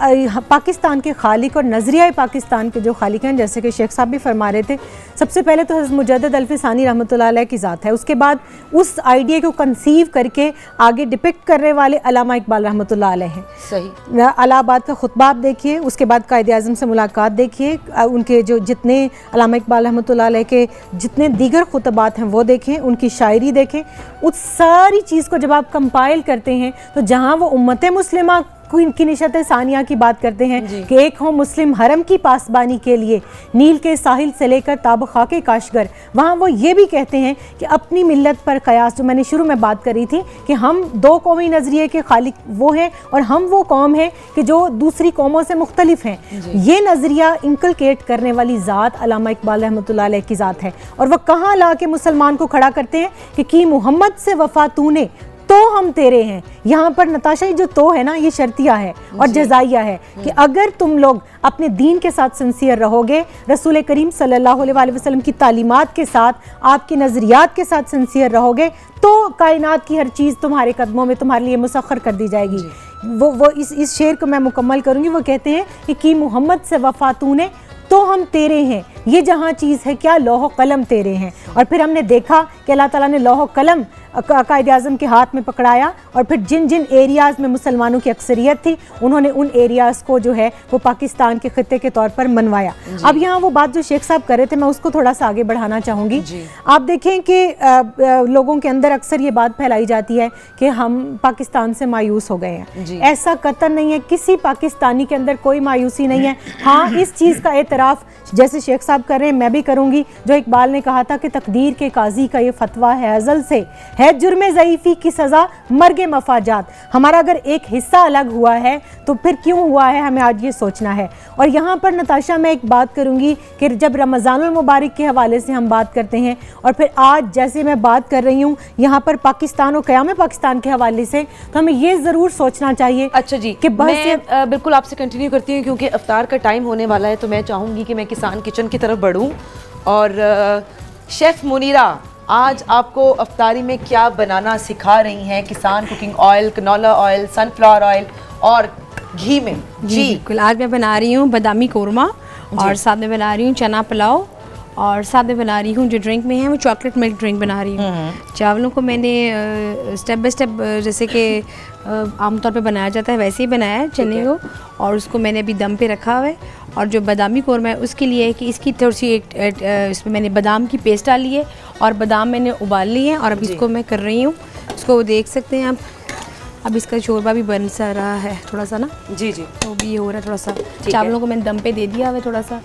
पाकिस्तान के खालिक और नज़रिया पाकिस्तान के जो खालिक हैं, जैसे कि शेख साहब भी फरमा रहे थे, सबसे पहले तो हज़रत मुजद्दिद अल्फ़िसानी रहमतुल्लाह अलैह की ज़ात है। उसके बाद उस आइडिया को कंसीव करके आगे डिपिक्ट करने वाले अल्लामा इकबाल रहमतुल्लाह अलैह हैं। सही। अलाहाबाद का खुतबा आप देखिए, उसके बाद कायदे आज़म से मुलाकात देखिए, उनके जो जितने अल्लामा इकबाल रहमतुल्लाह अलैह के जितने दीगर खुतबात हैं वो देखें, उनकी शायरी देखें। उस सारी चीज़ को जब आप कंपाइल करते हैं तो जहाँ वो उम्मत मुस्लिमा की निशत सानिया की बात करते हैं कि एक हो मुस्लिम हरम की पासबानी के लिए नील के साहिल से लेकर ताब खाके काशगर, वहाँ वो ये भी कहते हैं कि अपनी मिल्लत पर कयास, जो मैंने शुरू में बात करी थी कि हम दो कौमी नज़रिए के खालिक वो हैं और हम वो कौम हैं कि जो दूसरी कौमों से मुख्तलिफ हैं। ये नज़रिया इंकलकेट करने वाली ज़ात अल्लामा इकबाल रहमतुल्लाह अलैह की ज़ात है। और वह कहाँ ला के मुसलमान को खड़ा करते हैं कि मोहम्मद से वफा तूने तो हम तेरे हैं। यहाँ पर नताशा जो तो है ना, ये शर्तिया है और जज़ाइया है कि अगर तुम लोग अपने दीन के साथ सिंसियर रहोगे, रसूल करीम सल्लल्लाहु अलैहि वसल्लम की तालीमात के साथ, आपके नज़रियात के साथ सिंसियर रहोगे, तो कायनात की हर चीज़ तुम्हारे कदमों में तुम्हारे लिए मुसख्खर कर दी जाएगी। वो इस शेर को मैं मुकम्मल करूँगी। वो कहते हैं कि मोहम्मद से वफा तूने तो हम तेरे हैं, ये जहाँ चीज़ है क्या लौह कलम तेरे हैं। और फिर हमने देखा कि अल्लाह ताला ने लौह कलम कायदे आज़म के हाथ में पकड़ाया, और फिर जिन जिन एरियाज़ में मुसलमानों की अक्सरियत थी उन्होंने उन एरियाज़ को जो है वो पाकिस्तान के ख़ित्ते के तौर पर मनवाया। अब यहाँ वो बात जो शेख साहब कर रहे थे, मैं उसको थोड़ा सा आगे बढ़ाना चाहूँगी। आप देखें कि लोगों के अंदर अक्सर ये बात फैलाई जाती है कि हम पाकिस्तान से मायूस हो गए हैं। ऐसा कतई नहीं है, किसी पाकिस्तानी के अंदर कोई मायूसी नहीं है। हाँ, इस चीज़ का एतराफ़ जैसे शेख साहब कर रहे हैं मैं भी करूँगी, जो इकबाल ने कहा था कि तकदीर के काजी का ये फतवा है अज़ल से, है जुर्म ज़ईफ़ी की सज़ा मर्ग मफाजात। हमारा अगर एक हिस्सा अलग हुआ है तो फिर क्यों हुआ है, हमें आज ये सोचना है। और यहाँ पर नताशा मैं एक बात करूँगी कि जब रमज़ानुल मुबारक के हवाले से हम बात करते हैं और फिर आज जैसे मैं बात कर रही हूँ यहाँ पर पाकिस्तान और क़याम पाकिस्तान के हवाले से, तो हमें ये ज़रूर सोचना चाहिए। अच्छा जी, कि मैं बिल्कुल आपसे कंटिन्यू करती हूँ क्योंकि अफ्तार का टाइम होने वाला है, तो मैं चाहूँगी कि मैं किसान किचन की तरफ बढ़ूँ। और शेफ़ मुनीरा, आज आपको अफ्तारी में क्या बनाना सिखा रही हैं? किसान cooking oil, canola oil, sunflower oil और घी में। जी बिल्कुल, आज मैं बना रही हूँ बादामी कोरमा और साथ में बना रही हूँ चना पुलाव और साथ में बना रही हूँ जो ड्रिंक में है वो चॉकलेट मिल्क ड्रिंक बना रही हूँ। चावलों को मैंने स्टेप बाय स्टेप जैसे कि आमतौर पे बनाया जाता है वैसे ही बनाया है चने को, और उसको मैंने अभी दम पे रखा हुआ है। और जो बादामी कोरमा है उसके लिए है कि इसकी थोड़ी सी इसमें मैंने बादाम की पेस्ट डाली है और बादाम मैंने उबाल ली है और अब इसको मैं कर रही हूँ। इसको देख सकते हैं आप, अब इसका शोरबा भी बन सा रहा है थोड़ा सा ना। जी जी, तो भी हो रहा है थोड़ा सा। चावलों को मैंने दम पे दे दिया हुआ थोड़ा सा।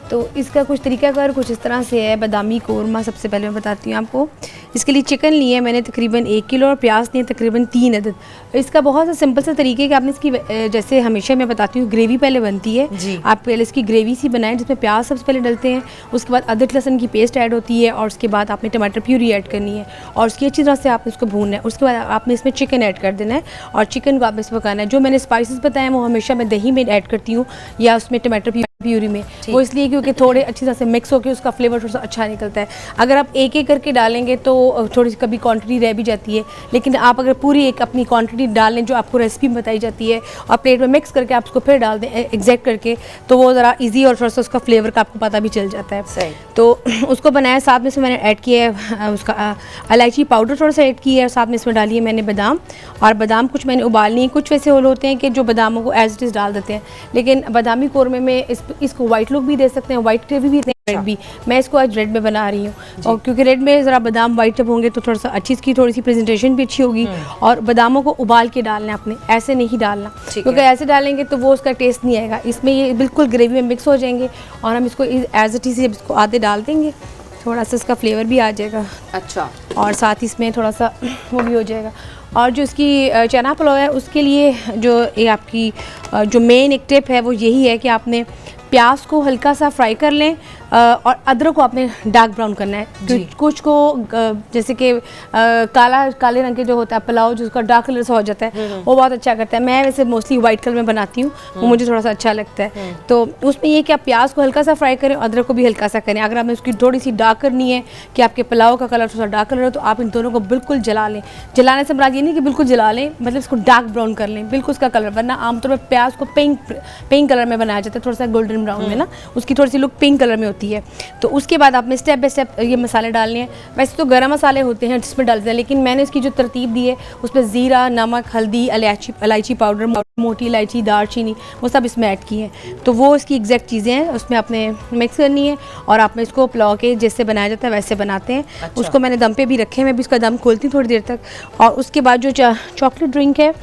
तो इसका कुछ तरीकाकार कुछ इस तरह से है। बादामी कोरमा सबसे पहले मैं बताती हूँ आपको। इसके लिए चिकन लिए मैंने तकरीबन 1 किलो और प्याज लिए तकरीबन 3 अदद। इसका बहुत सा सिंपल सा तरीके कि आपने इसकी जैसे हमेशा मैं बताती हूँ ग्रेवी पहले बनती है जी। आप पहले इसकी ग्रेवी सी बनाएं जिसमें प्याज सबसे पहले डलते हैं, उसके बाद अदरक लहसुन की पेस्ट ऐड होती है और उसके बाद आपने टमाटर प्यूरी ऐड करनी है और उसकी अच्छी तरह से आपने उसको भूनना है। उसके बाद आपने इसमें चिकन ऐड कर देना है और चिकन को आपने इसमें पकाना है। जो मैंने स्पाइसेस बताए वो हमेशा मैं दही में ऐड करती हूँ या उसमें टमाटर प्यूरी में, वो इसलिए क्योंकि थोड़े अच्छी तरह से मिक्स होकर उसका फ्लेवर थोड़ा सा अच्छा निकलता है। अगर आप एक एक करके डालेंगे तो थोड़ी सी कभी क्वांटिटी रह भी जाती है, लेकिन आप अगर पूरी एक अपनी क्वांटिटी डाल लें जो आपको रेसिपी में बताई जाती है और प्लेट में मिक्स करके आप उसको फिर डाल दें एग्जैक्ट करके, तो वो ज़रा इजी और थोड़ा सा उसका फ्लेवर का आपको पता भी चल जाता है। सही। तो उसको बनाया, साथ में से मैंने ऐड किया है उसका इलायची पाउडर थोड़ा सा ऐड किया है, साथ में इसमें डाली है मैंने बादाम। और बादाम कुछ मैंने उबाल लिए, कुछ वैसे होते हैं कि जो बादामों को एज इट इज़ डाल देते हैं, लेकिन बादामी कोरमे में इसको वाइट लुक भी दे सकते हैं, वाइट ग्रेवी भी रेड भी। मैं इसको आज रेड में बना रही हूँ और क्योंकि रेड में ज़रा बादाम वाइट जब होंगे तो थोड़ा सा अच्छी इसकी थोड़ी सी प्रेजेंटेशन भी अच्छी होगी। और बादामों को उबाल के डालना है आपने, ऐसे नहीं डालना, क्योंकि ऐसे डालेंगे तो वो उसका टेस्ट नहीं आएगा। इसमें ये बिल्कुल ग्रेवी में मिक्स हो जाएंगे और हम इसको एज इट इज़ इसको आधे डाल देंगे, थोड़ा सा इसका फ्लेवर भी आ जाएगा। अच्छा। और साथ ही इसमें थोड़ा सा वो भी हो जाएगा। और जो इसकी चना पुलाव है उसके लिए जो ये आपकी जो मेन एक टिप है वो यही है कि आपने प्याज को हल्का सा फ्राई कर लें और अदरक को आपने डार्क ब्राउन करना है। कुछ को जैसे कि काले रंग के जो होता है पुलाव जो उसका डार्क कलर सा हो जाता है वो बहुत अच्छा करता है। मैं वैसे मोस्टली वाइट कलर में बनाती हूँ, वो मुझे थोड़ा सा अच्छा लगता है। तो उसमें ये कि आप प्याज को हल्का सा फ्राई करें, अदरक को भी हल्का सा करें। अगर आपने उसकी थोड़ी सी डार्क करनी है कि आपके पुलाव का कलर थोड़ा सा डार्क कलर हो तो आप इन दोनों को बिल्कुल जला लें। जलाने से मुराद ये नहीं कि बिल्कुल जला लें, मतलब इसको डार्क ब्राउन कर लें बिल्कुल उसका कलर, वरना आमतौर पर प्याज को पिंक कलर में बनाया जाता है, थोड़ा सा गोल्डन ब्राउन में ना, उसकी थोड़ी सी लुक पिंक कलर में होती है। तो उसके बाद आपने स्टेप बाय स्टेप ये मसाले डालने हैं। वैसे तो गरम मसाले होते हैं जिसमें डालते हैं, लेकिन मैंने इसकी जो तरतीब दी है उसमें ज़ीरा, नमक, हल्दी, इलायची पाउडर, मोटी इलायची, दालचीनी, वो सब इसमें ऐड किए हैं। तो वो इसकी एग्जैक्ट चीज़ें हैं, उसमें आपने मिक्स करनी है और आपने इसको पुलाव के जैसे बनाया जाता है वैसे बनाते हैं। अच्छा। उसको मैंने दम पे भी रखे हैं, मैं भी उसका दम खोलती हूँ थोड़ी देर तक। और उसके बाद जो चॉकलेट ड्रिंक है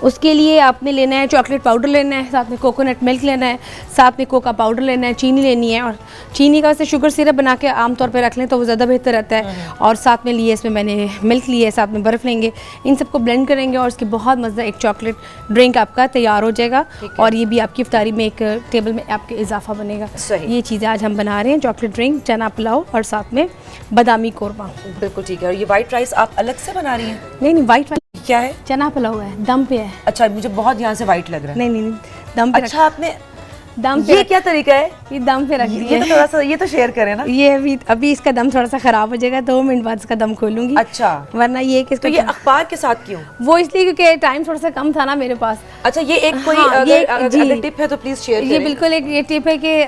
उसके लिए आपने लेना है चॉकलेट पाउडर लेना है, साथ में कोकोनट मिल्क लेना है, साथ में कोका पाउडर लेना है, चीनी लेनी है। और चीनी का वैसे शुगर सिरप बना के आमतौर पे रख लें तो वो ज़्यादा बेहतर रहता है। और साथ में लिए इसमें मैंने मिल्क लिया है, साथ में बर्फ़ लेंगे, इन सबको ब्लेंड करेंगे और उसके बहुत मज़ा एक चॉकलेट ड्रिंक आपका तैयार हो जाएगा। और ये भी आपकी इफ्तारी में एक टेबल में आपके इजाफा बनेगा। ये चीज़ें आज हम बना रहे हैं, चॉकलेट ड्रिंक, चना पुलाव और साथ में बादामी कोरमा। बिल्कुल ठीक है। और ये वाइट राइस आप अलग से बना रही हैं? नहीं, वाइट क्या है? चना पुलाव है, दम पे है। अच्छा, मुझे बहुत यहाँ से वाइट लग रहा है। नहीं, दम पे। अच्छा, आपने दम पे ये क्या तरीका है? ये दम पे रख दिया। ये तो थोड़ा सा ये तो शेयर करें ना। ये अभी इसका दम थोड़ा सा खराब हो जाएगा, 2 मिनट बाद इसका दम खोलूंगी। अच्छा। वरना ये कि तो ये अखबार के साथ क्यों? वो इसलिए क्योंकि टाइम थोड़ा सा कम था ना मेरे पास। अच्छा, ये एक कोई अगर टिप है तो प्लीज शेयर करें। ये बिल्कुल एक ये टिप है कि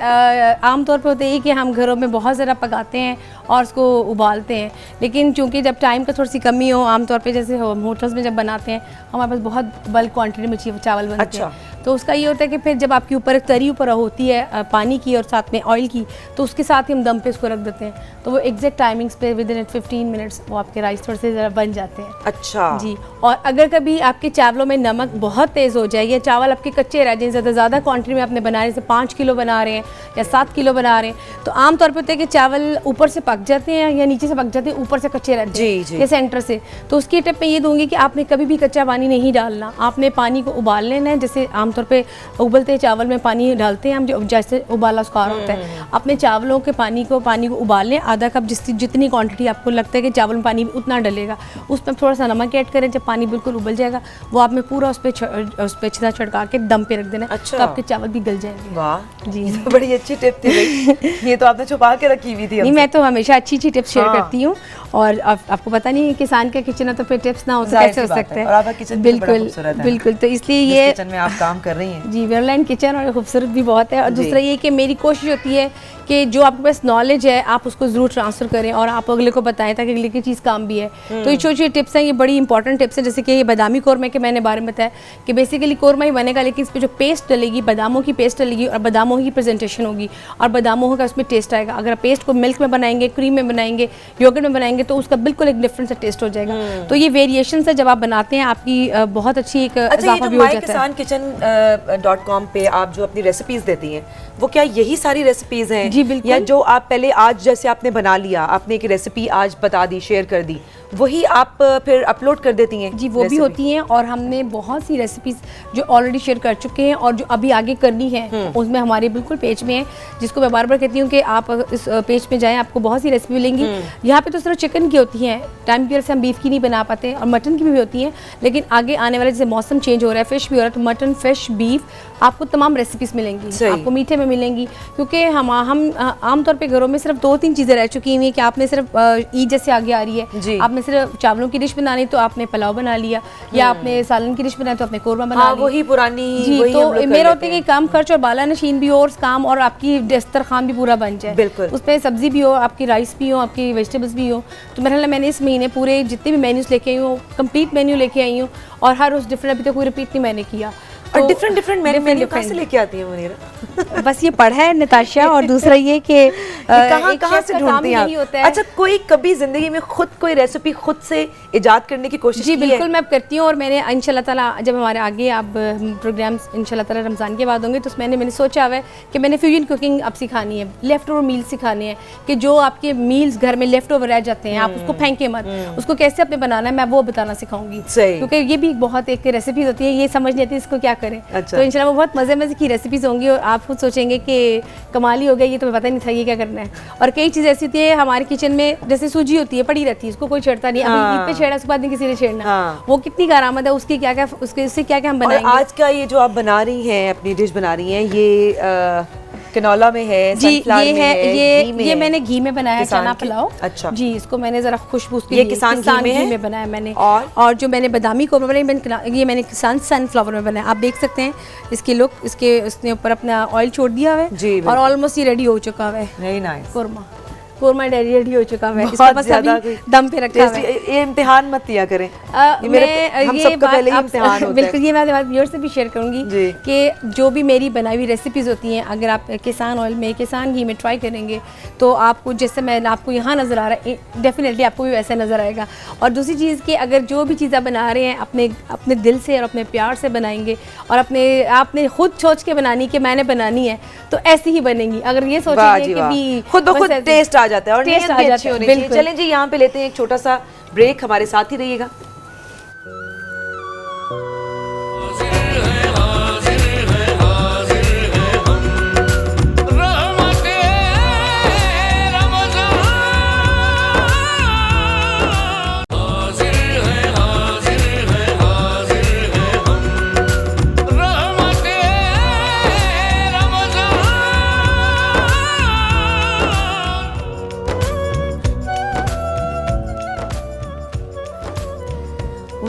आमतौर पे होता है कि हम घरों में बहुत ज़्यादा पकाते हैं और उसको उबालते हैं, लेकिन चूंकि जब टाइम का थोड़ी सी कमी हो, आमतौर पे जैसे होटल्स में जब बनाते हैं हमारे पास बहुत बल्क क्वांटिटी में चावल बनते हैं। तो उसका ये होता है कि फिर जब आपके ऊपर एक तरी ऊपर होती है पानी की और साथ में ऑयल की, तो उसके साथ ही हम दम पे इसको रख देते हैं, तो वो एग्जैक्ट टाइमिंग्स पे विद इन 15 मिनट्स वो आपके राइस थोड़े से ज़रा बन जाते हैं। अच्छा जी। और अगर कभी आपके चावलों में नमक बहुत तेज़ हो जाए या चावल आपके कच्चे रह जाए, ज़्यादा क्वांटिटी में आपने बना रहे, जैसे 5 किलो बना रहे हैं या 7 किलो बना रहे हैं, तो आमतौर पर होता है कि चावल ऊपर से पक जाते हैं या नीचे से पक जाते हैं, ऊपर से कच्चे रहते हैं या सेंटर से। तो उसकी टिप मैं ये दूंगी कि आपने कभी भी कच्चा पानी नहीं डालना, आपने पानी को उबाल लेना है। जैसे आमतौर पे उबलते चावल में पानी डालते हैं हम, जो जैसे उबाला उसका आ होता है, अपने चावलों के पानी को उबाल लें, आधा कप जितनी क्वांटिटी आपको लगता है कि चावल में पानी उतना डलेगा, उसमें थोड़ा सा नमक ऐड करें। जब पानी बिल्कुल उबल जाएगा, वो आप में पूरा उस पर छिड़का के दम पे रख देना। अच्छा। तो आपके चावल भी गल जाएंगे। वाह जी, ये तो बड़ी अच्छी टिप थी भाई। ये तो आपने छुपा के रखी हुई थी नहीं, मैं तो हमेशा अच्छी टिप्स शेयर हाँ। करती हूँ। और आपको पता नहीं है किसान का किचन है तो फिर टिप्स ना हो तो जाहिर कैसे हो सी बात सकता है। है। और आपका किचन भी तो बड़ा खूबसूरत है। बिल्कुल, तो इसलिए जिस ये किचन में आप काम कर रही हैं। जी, वेयरलैंड किचन और खूबसूरत भी बहुत है। और जी। दूसरा ये कि मेरी कोशिश होती है कि जो आपके पास नॉलेज है आप उसको ज़रूर ट्रांसफ़र करें और आप अगले को बताएं ताकि अगले की चीज़ काम भी है। तो ये छोटी छोटी टिप्स हैं, ये बड़ी इंपॉर्टेंट टिप्स हैं। जैसे कि ये बादामी कौरमा के मैंने बारे में बताया कि बेसिकली कौरमा ही बनेगा, लेकिन इस पर जो पेस्ट डलेगी, बादामों की पेस्ट डलेगी और बादामों की प्रेजेंटेशन होगी और बादामों का उसमें टेस्ट आएगा। अगर पेस्ट को मिल्क में बनाएंगे, क्रीम में बनाएंगे, योगर्ट में बनाएंगे तो उसका बिल्कुल एक डिफरेंट सा टेस्ट हो जाएगा। तो ये वेरिएशन है, जब आप बनाते हैं आपकी बहुत अच्छी एक इजाफा भी हो जाता है। mykisankitchen.com पे आप जो अपनी रेसिपीज देती हैं, वो क्या यही सारी रेसिपीज हैं? जी, बिल्कुल। या जो आप पहले आज जैसे आपने बना लिया, आपने एक रेसिपी आज बता दी, शेयर कर दी, वही आप फिर अपलोड कर देती हैं? जी, वो भी होती हैं। और हमने बहुत सी रेसिपीज़ जो ऑलरेडी शेयर कर चुके हैं और जो अभी आगे करनी है, उसमें हमारे बिल्कुल पेज में है, जिसको मैं बार बार कहती हूँ कि आप इस पेज पे जाएं, आपको बहुत सी रेसिपी मिलेंगी। यहाँ पे तो सिर्फ चिकन की होती हैं, टाइम की वजह से हम बीफ की नहीं बना पाते, और मटन की भी होती हैं, लेकिन आगे आने वाले जैसे मौसम चेंज हो रहा है, फिश भी हो रहा है, तो मटन, फिश, बीफ आपको तमाम रेसिपीज़ मिलेंगी। आपको मीठे में मिलेंगी, क्योंकि हम आमतौर पर घरों में सिर्फ 2-3 चीज़ें रह चुकी हुई हैं कि आपने सिर्फ ईद जैसे आगे आ रही है, आपने सिर्फ चावलों की डिश बनानी तो आपने पुलाव बना लिया, या आपने सालन की डिश बनाई तो आपने कोरमा बना लिया। वही पुरानी जी, वही तो हम लोग मेरा कर होता है कि काम खर्च और बाला नशीन भी हो और काम और आपकी दस्तरखान भी पूरा बन जाए। बिल्कुल। उसमें सब्जी भी हो, आपकी राइस भी हो, आपकी वेजिटेबल्स भी हो। तो मेरा मैंने इस महीने पूरे जितने भी मेन्यूज लेके आई हूँ, कंप्लीट मेन्यू लेके आई हूँ, और हर रोज डिफरेंट, अभी तक कोई रिपीट नहीं मैंने किया। और डिफरेंट मेन्यू कहाँ से लेके आती है मुनीरा? बस ये पढ़ा है नताशा, और दूसरा ये कि कहाँ से ढूंढती हैं आप? अच्छा, कोई कभी जिंदगी में खुद कोई रेसिपी खुद से इजाद करने की कोशिश जी की है? बिल्कुल, मैं करती हूँ। और मैंने इंशाल्लाह ताला जब हमारे आगे अब प्रोग्राम्स इंशाल्लाह ताला रमज़ान के बाद होंगे, तो मैंने सोचा हुआ है कि मैंने फ्यूजन कुकिंग अब सिखानी है, लेफ्ट ओवर मील्स सिखानी है, कि जो आपके मील्स घर में लेफ्ट ओवर रह जाते हैं, आप उसको फेंके मत, उसको कैसे अपने बनाना है मैं वो बताना सिखाऊंगी। क्योंकि ये भी बहुत एक रेसिपीज होती है, ये समझ नहीं आती इसको क्या करें। अच्छा। तो इंशाल्लाह वो बहुत मज़े की रेसिपीज़ होंगी और आप खुद सोचेंगे कि कमाल ही हो गया, ये तो पता नहीं था ये क्या करना है। और कई चीज़ें ऐसी होती है हमारे किचन में, जैसे सूजी होती है, पड़ी रहती है, उसको कोई छेड़ता नहीं, अभी ईद पे छेड़ा, उसके बाद नहीं किसी ने छेड़ना। वो कितनी कारामद है, उसकी क्या क्या, उससे क्या क्या हम बनाएंगे। आज का ये जो आप बना रही हैं, अपनी डिश बना रही हैं, ये कैनोला में है, जी, ये है, ये है। मैंने घी में बनाया है चना पुलाव। अच्छा जी, इसको मैंने जरा खुशबू के ये लिए किसान घी में बनाया मैंने। और जो मैंने बादामी को ये मैंने किसान सनफ्लावर में बनाया। आप देख सकते हैं इसकी लुक, इसने ऊपर अपना ऑयल छोड़ दिया हुआ है और ऑलमोस्ट ये रेडी हो चुका हुआ है। Very nice. कोरमा रेडी हो चुका है, इसको बस अभी दम पे रखा है। ये इम्तिहान मत दिया करें, हम सबका पहले ही इम्तिहान होता है। बिल्कुल, ये मैं व्यूअर्स से भी शेयर करूंगी कि जो भी मेरी बनाई हुई रेसिपीज होती हैं, अगर आप किसान ऑयल में, किसान घी में ट्राई करेंगे तो आपको, जैसे मैं आपको यहाँ नज़र आ रहा है, डेफिनेटली आपको भी वैसा नज़र आएगा। और दूसरी चीज़ कि अगर जो भी चीज़ आप बना रहे हैं अपने दिल से और अपने प्यार से बनाएंगे और आपने खुद सोच के बनानी कि मैंने बनानी है, तो ऐसी ही बनेंगी। अगर ये सोचेंगे कि भी खुद ब खुद टेस्ट आ जाता है और टेस्ट आ जाता है। चलें जी, यहाँ पे लेते हैं एक छोटा सा ब्रेक, हमारे साथ ही रहिएगा।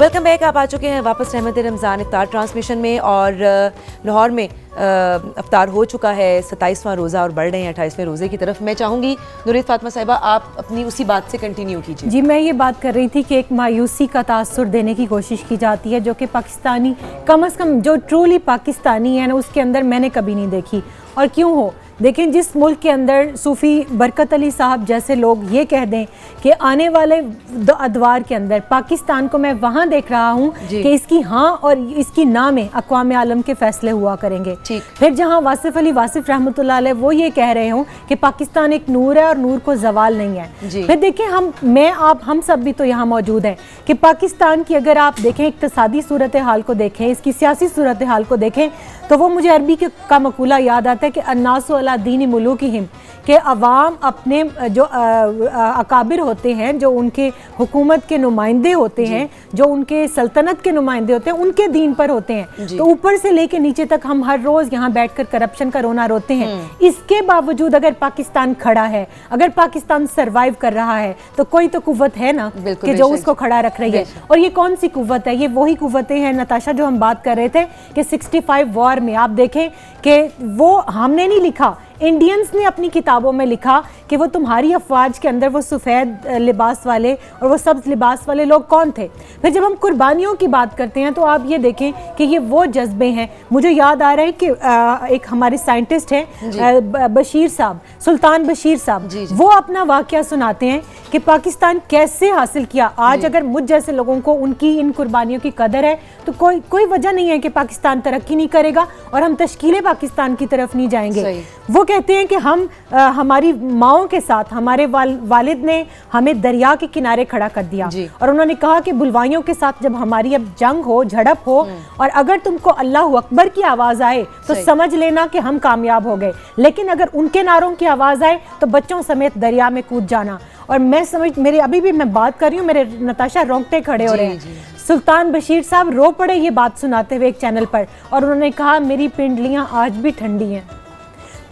Welcome back. आप आ चुके हैं वापस रहमत रमज़ान इफ्तार ट्रांसमिशन में, और लाहौर में इफ्तार हो चुका है, 27वां रोज़ा और बढ़ रहे हैं 28वें रोज़े की तरफ। मैं चाहूँगी नुरीत फातिमा साहिबा आप अपनी उसी बात से कंटिन्यू कीजिए। जी, मैं ये बात कर रही थी कि एक मायूसी का तासुर देने की कोशिश की जाती है जो कि पाकिस्तानी, कम से कम जो ट्रूली पाकिस्तानी है ना, उसके अंदर मैंने कभी नहीं देखी। और क्यों हो, लेकिन जिस मुल्क के अंदर सूफ़ी बरकत अली साहब जैसे लोग ये कह दें कि आने वाले अदवार के अंदर पाकिस्तान को मैं वहाँ देख रहा हूँ कि इसकी हाँ और इसकी ना में अक़वाम आलम के फैसले हुआ करेंगे। फिर जहाँ वासिफ़ अली वासिफ़ रहमतुल्लाह अलैह वो ये कह रहे हों कि पाकिस्तान एक नूर है और नूर को ज़वाल नहीं है। फिर देखिए, हम सब भी तो यहाँ मौजूद हैं कि पाकिस्तान की अगर आप देखें इक़्तिसादी सूरत हाल को देखें, इसकी सियासी सूरत हाल को देखें, तो वो मुझे अरबी का मक़ूला याद आता है कि अन्नासु अला दीनी मुलूकिहिम, कि अवाम अपने जो अकाबिर होते हैं, जो उनके हुकूमत के नुमाइंदे होते हैं, जो उनके सल्तनत के नुमाइंदे होते हैं, उनके दीन पर होते हैं। तो ऊपर से लेके नीचे तक हम हर रोज़ यहाँ बैठकर करप्शन का रोना रोते हैं। इसके बावजूद अगर पाकिस्तान खड़ा है, अगर पाकिस्तान सरवाइव कर रहा है, तो कोई तो कुव्वत है ना कि जो उसको खड़ा रख रही है। और ये कौन सी कुव्वत है? ये वही कुव्वतें हैं नताशा जो हम बात कर रहे थे कि 65 वॉर में आप देखें कि वो हमने नहीं लिखा, इंडियंस ने अपनी किताबों में लिखा कि वो तुम्हारी अफवाज के अंदर वो सफ़ेद लिबास वाले और वो सब्ज़ लिबास वाले लोग कौन थे। फिर जब हम कुर्बानियों की बात करते हैं तो आप ये देखें कि ये वो जज्बे हैं। मुझे याद आ रहा है कि एक हमारे साइंटिस्ट हैं बशीर साहब, सुल्तान बशीर साहब, वो अपना वाक़या सुनाते हैं कि पाकिस्तान कैसे हासिल किया। आज अगर मुझ जैसे लोगों को उनकी इन कुर्बानियों की कदर है तो कोई वजह नहीं है कि पाकिस्तान तरक्की नहीं करेगा और हम तश्कील पाकिस्तान की तरफ नहीं जाएंगे। वो कहते हैं कि हम हमारी माओं के साथ, हमारे वालिद ने हमें दरिया के किनारे खड़ा कर दिया और उन्होंने कहा कि बुलवाइयों के साथ जब हमारी अब जंग हो, झड़प हो, और अगर तुमको अल्लाह अकबर की आवाज़ आए तो समझ लेना कि हम कामयाब हो गए, लेकिन अगर उनके नारों की आवाज़ आए तो बच्चों समेत दरिया में कूद जाना। और मेरे अभी भी मैं बात कर रही हूँ, मेरे नताशा रोंगटे खड़े हो रहे हैं। सुल्तान बशीर साहब रो पड़े ये बात सुनाते हुए एक चैनल पर, और उन्होंने कहा मेरी पिंडलियाँ आज भी ठंडी हैं।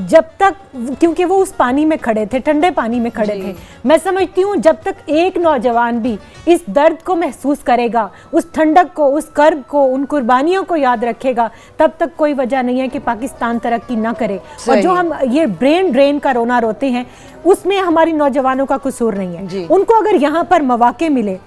जब तक, क्योंकि वो उस पानी में खड़े थे, ठंडे पानी में खड़े थे। मैं समझती हूँ जब तक एक नौजवान भी इस दर्द को महसूस करेगा, उस ठंडक को, उस कर्ब को, उन कुर्बानियों को याद रखेगा, तब तक कोई वजह नहीं है कि पाकिस्तान तरक्की ना करे। और जो हम ये ब्रेन ड्रेन का रोना रोते हैं, उसमें हमारी नौजवानों का कसूर नहीं है। उनको अगर यहाँ पर मौके मिले,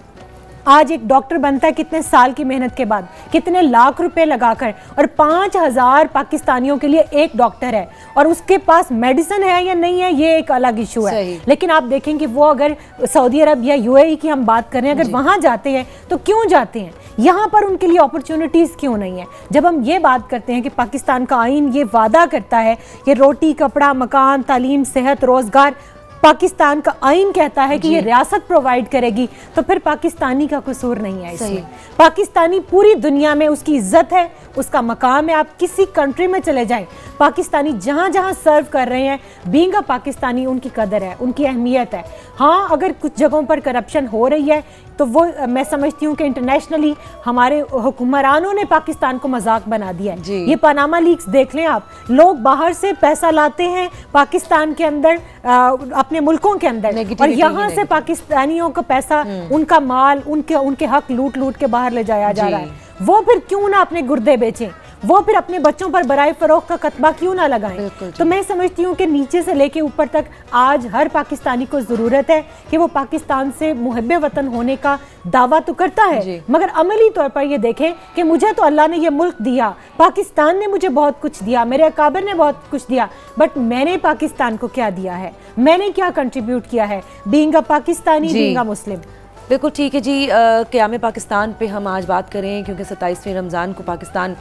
आज एक डॉक्टर बनता है कितने साल की मेहनत के बाद, कितने लाख रुपए लगाकर, और 5000 पाकिस्तानियों के लिए एक डॉक्टर है, और उसके पास मेडिसिन है या नहीं है ये एक अलग इशू है। लेकिन आप देखें कि वो अगर सऊदी अरब या यूएई की हम बात करें, अगर वहाँ जाते हैं तो क्यों जाते हैं? यहाँ पर उनके लिए अपॉर्चुनिटीज़ क्यों नहीं है? जब हम ये बात करते हैं कि पाकिस्तान का आइन ये वादा करता है कि रोटी, कपड़ा, मकान, तालीम, सेहत, रोज़गार पाकिस्तान का आइन कहता है कि ये रियासत प्रोवाइड करेगी, तो फिर पाकिस्तानी का कसूर नहीं है इसमें। पाकिस्तानी पूरी दुनिया में उसकी इज्जत है, उसका मकाम है। आप किसी कंट्री में चले जाएं, पाकिस्तानी जहाँ जहाँ सर्व कर रहे हैं, बीइंग अ पाकिस्तानी उनकी कदर है, उनकी अहमियत है। हाँ, अगर कुछ जगहों पर करप्शन हो रही है तो वो मैं समझती हूँ कि इंटरनेशनली हमारे हुक्मरानों ने पाकिस्तान को मजाक बना दिया है। ये पनामा लीक्स देख लें आप, लोग बाहर से पैसा लाते हैं पाकिस्तान के अंदर, अपने मुल्कों के अंदर, और यहाँ से पाकिस्तानियों का पैसा, उनका माल, उनके हक लूट लूट के बाहर ले जाया जा रहा है। वो फिर क्यों ना अपने गुर्दे बेचें, वो फिर अपने बच्चों पर बराए फरोख्त का कतबा क्यों ना लगाएं। तो मैं समझती हूँ कि नीचे से लेके ऊपर तक आज हर पाकिस्तानी को ज़रूरत है कि वो पाकिस्तान से मुहब्बे वतन होने का दावा तो करता है, मगर अमली तौर पर ये देखें कि मुझे तो अल्लाह ने ये मुल्क दिया, पाकिस्तान ने मुझे बहुत कुछ दिया, मेरे अकाबिर ने बहुत कुछ दिया, बट मैंने पाकिस्तान को क्या दिया है, मैंने क्या कंट्रीब्यूट किया है, being a Pakistani, being a Muslim. बिल्कुल ठीक है जी। क़याम पाकिस्तान पे हम आज बात करें क्योंकि 27वें रमज़ान को पाकिस्तान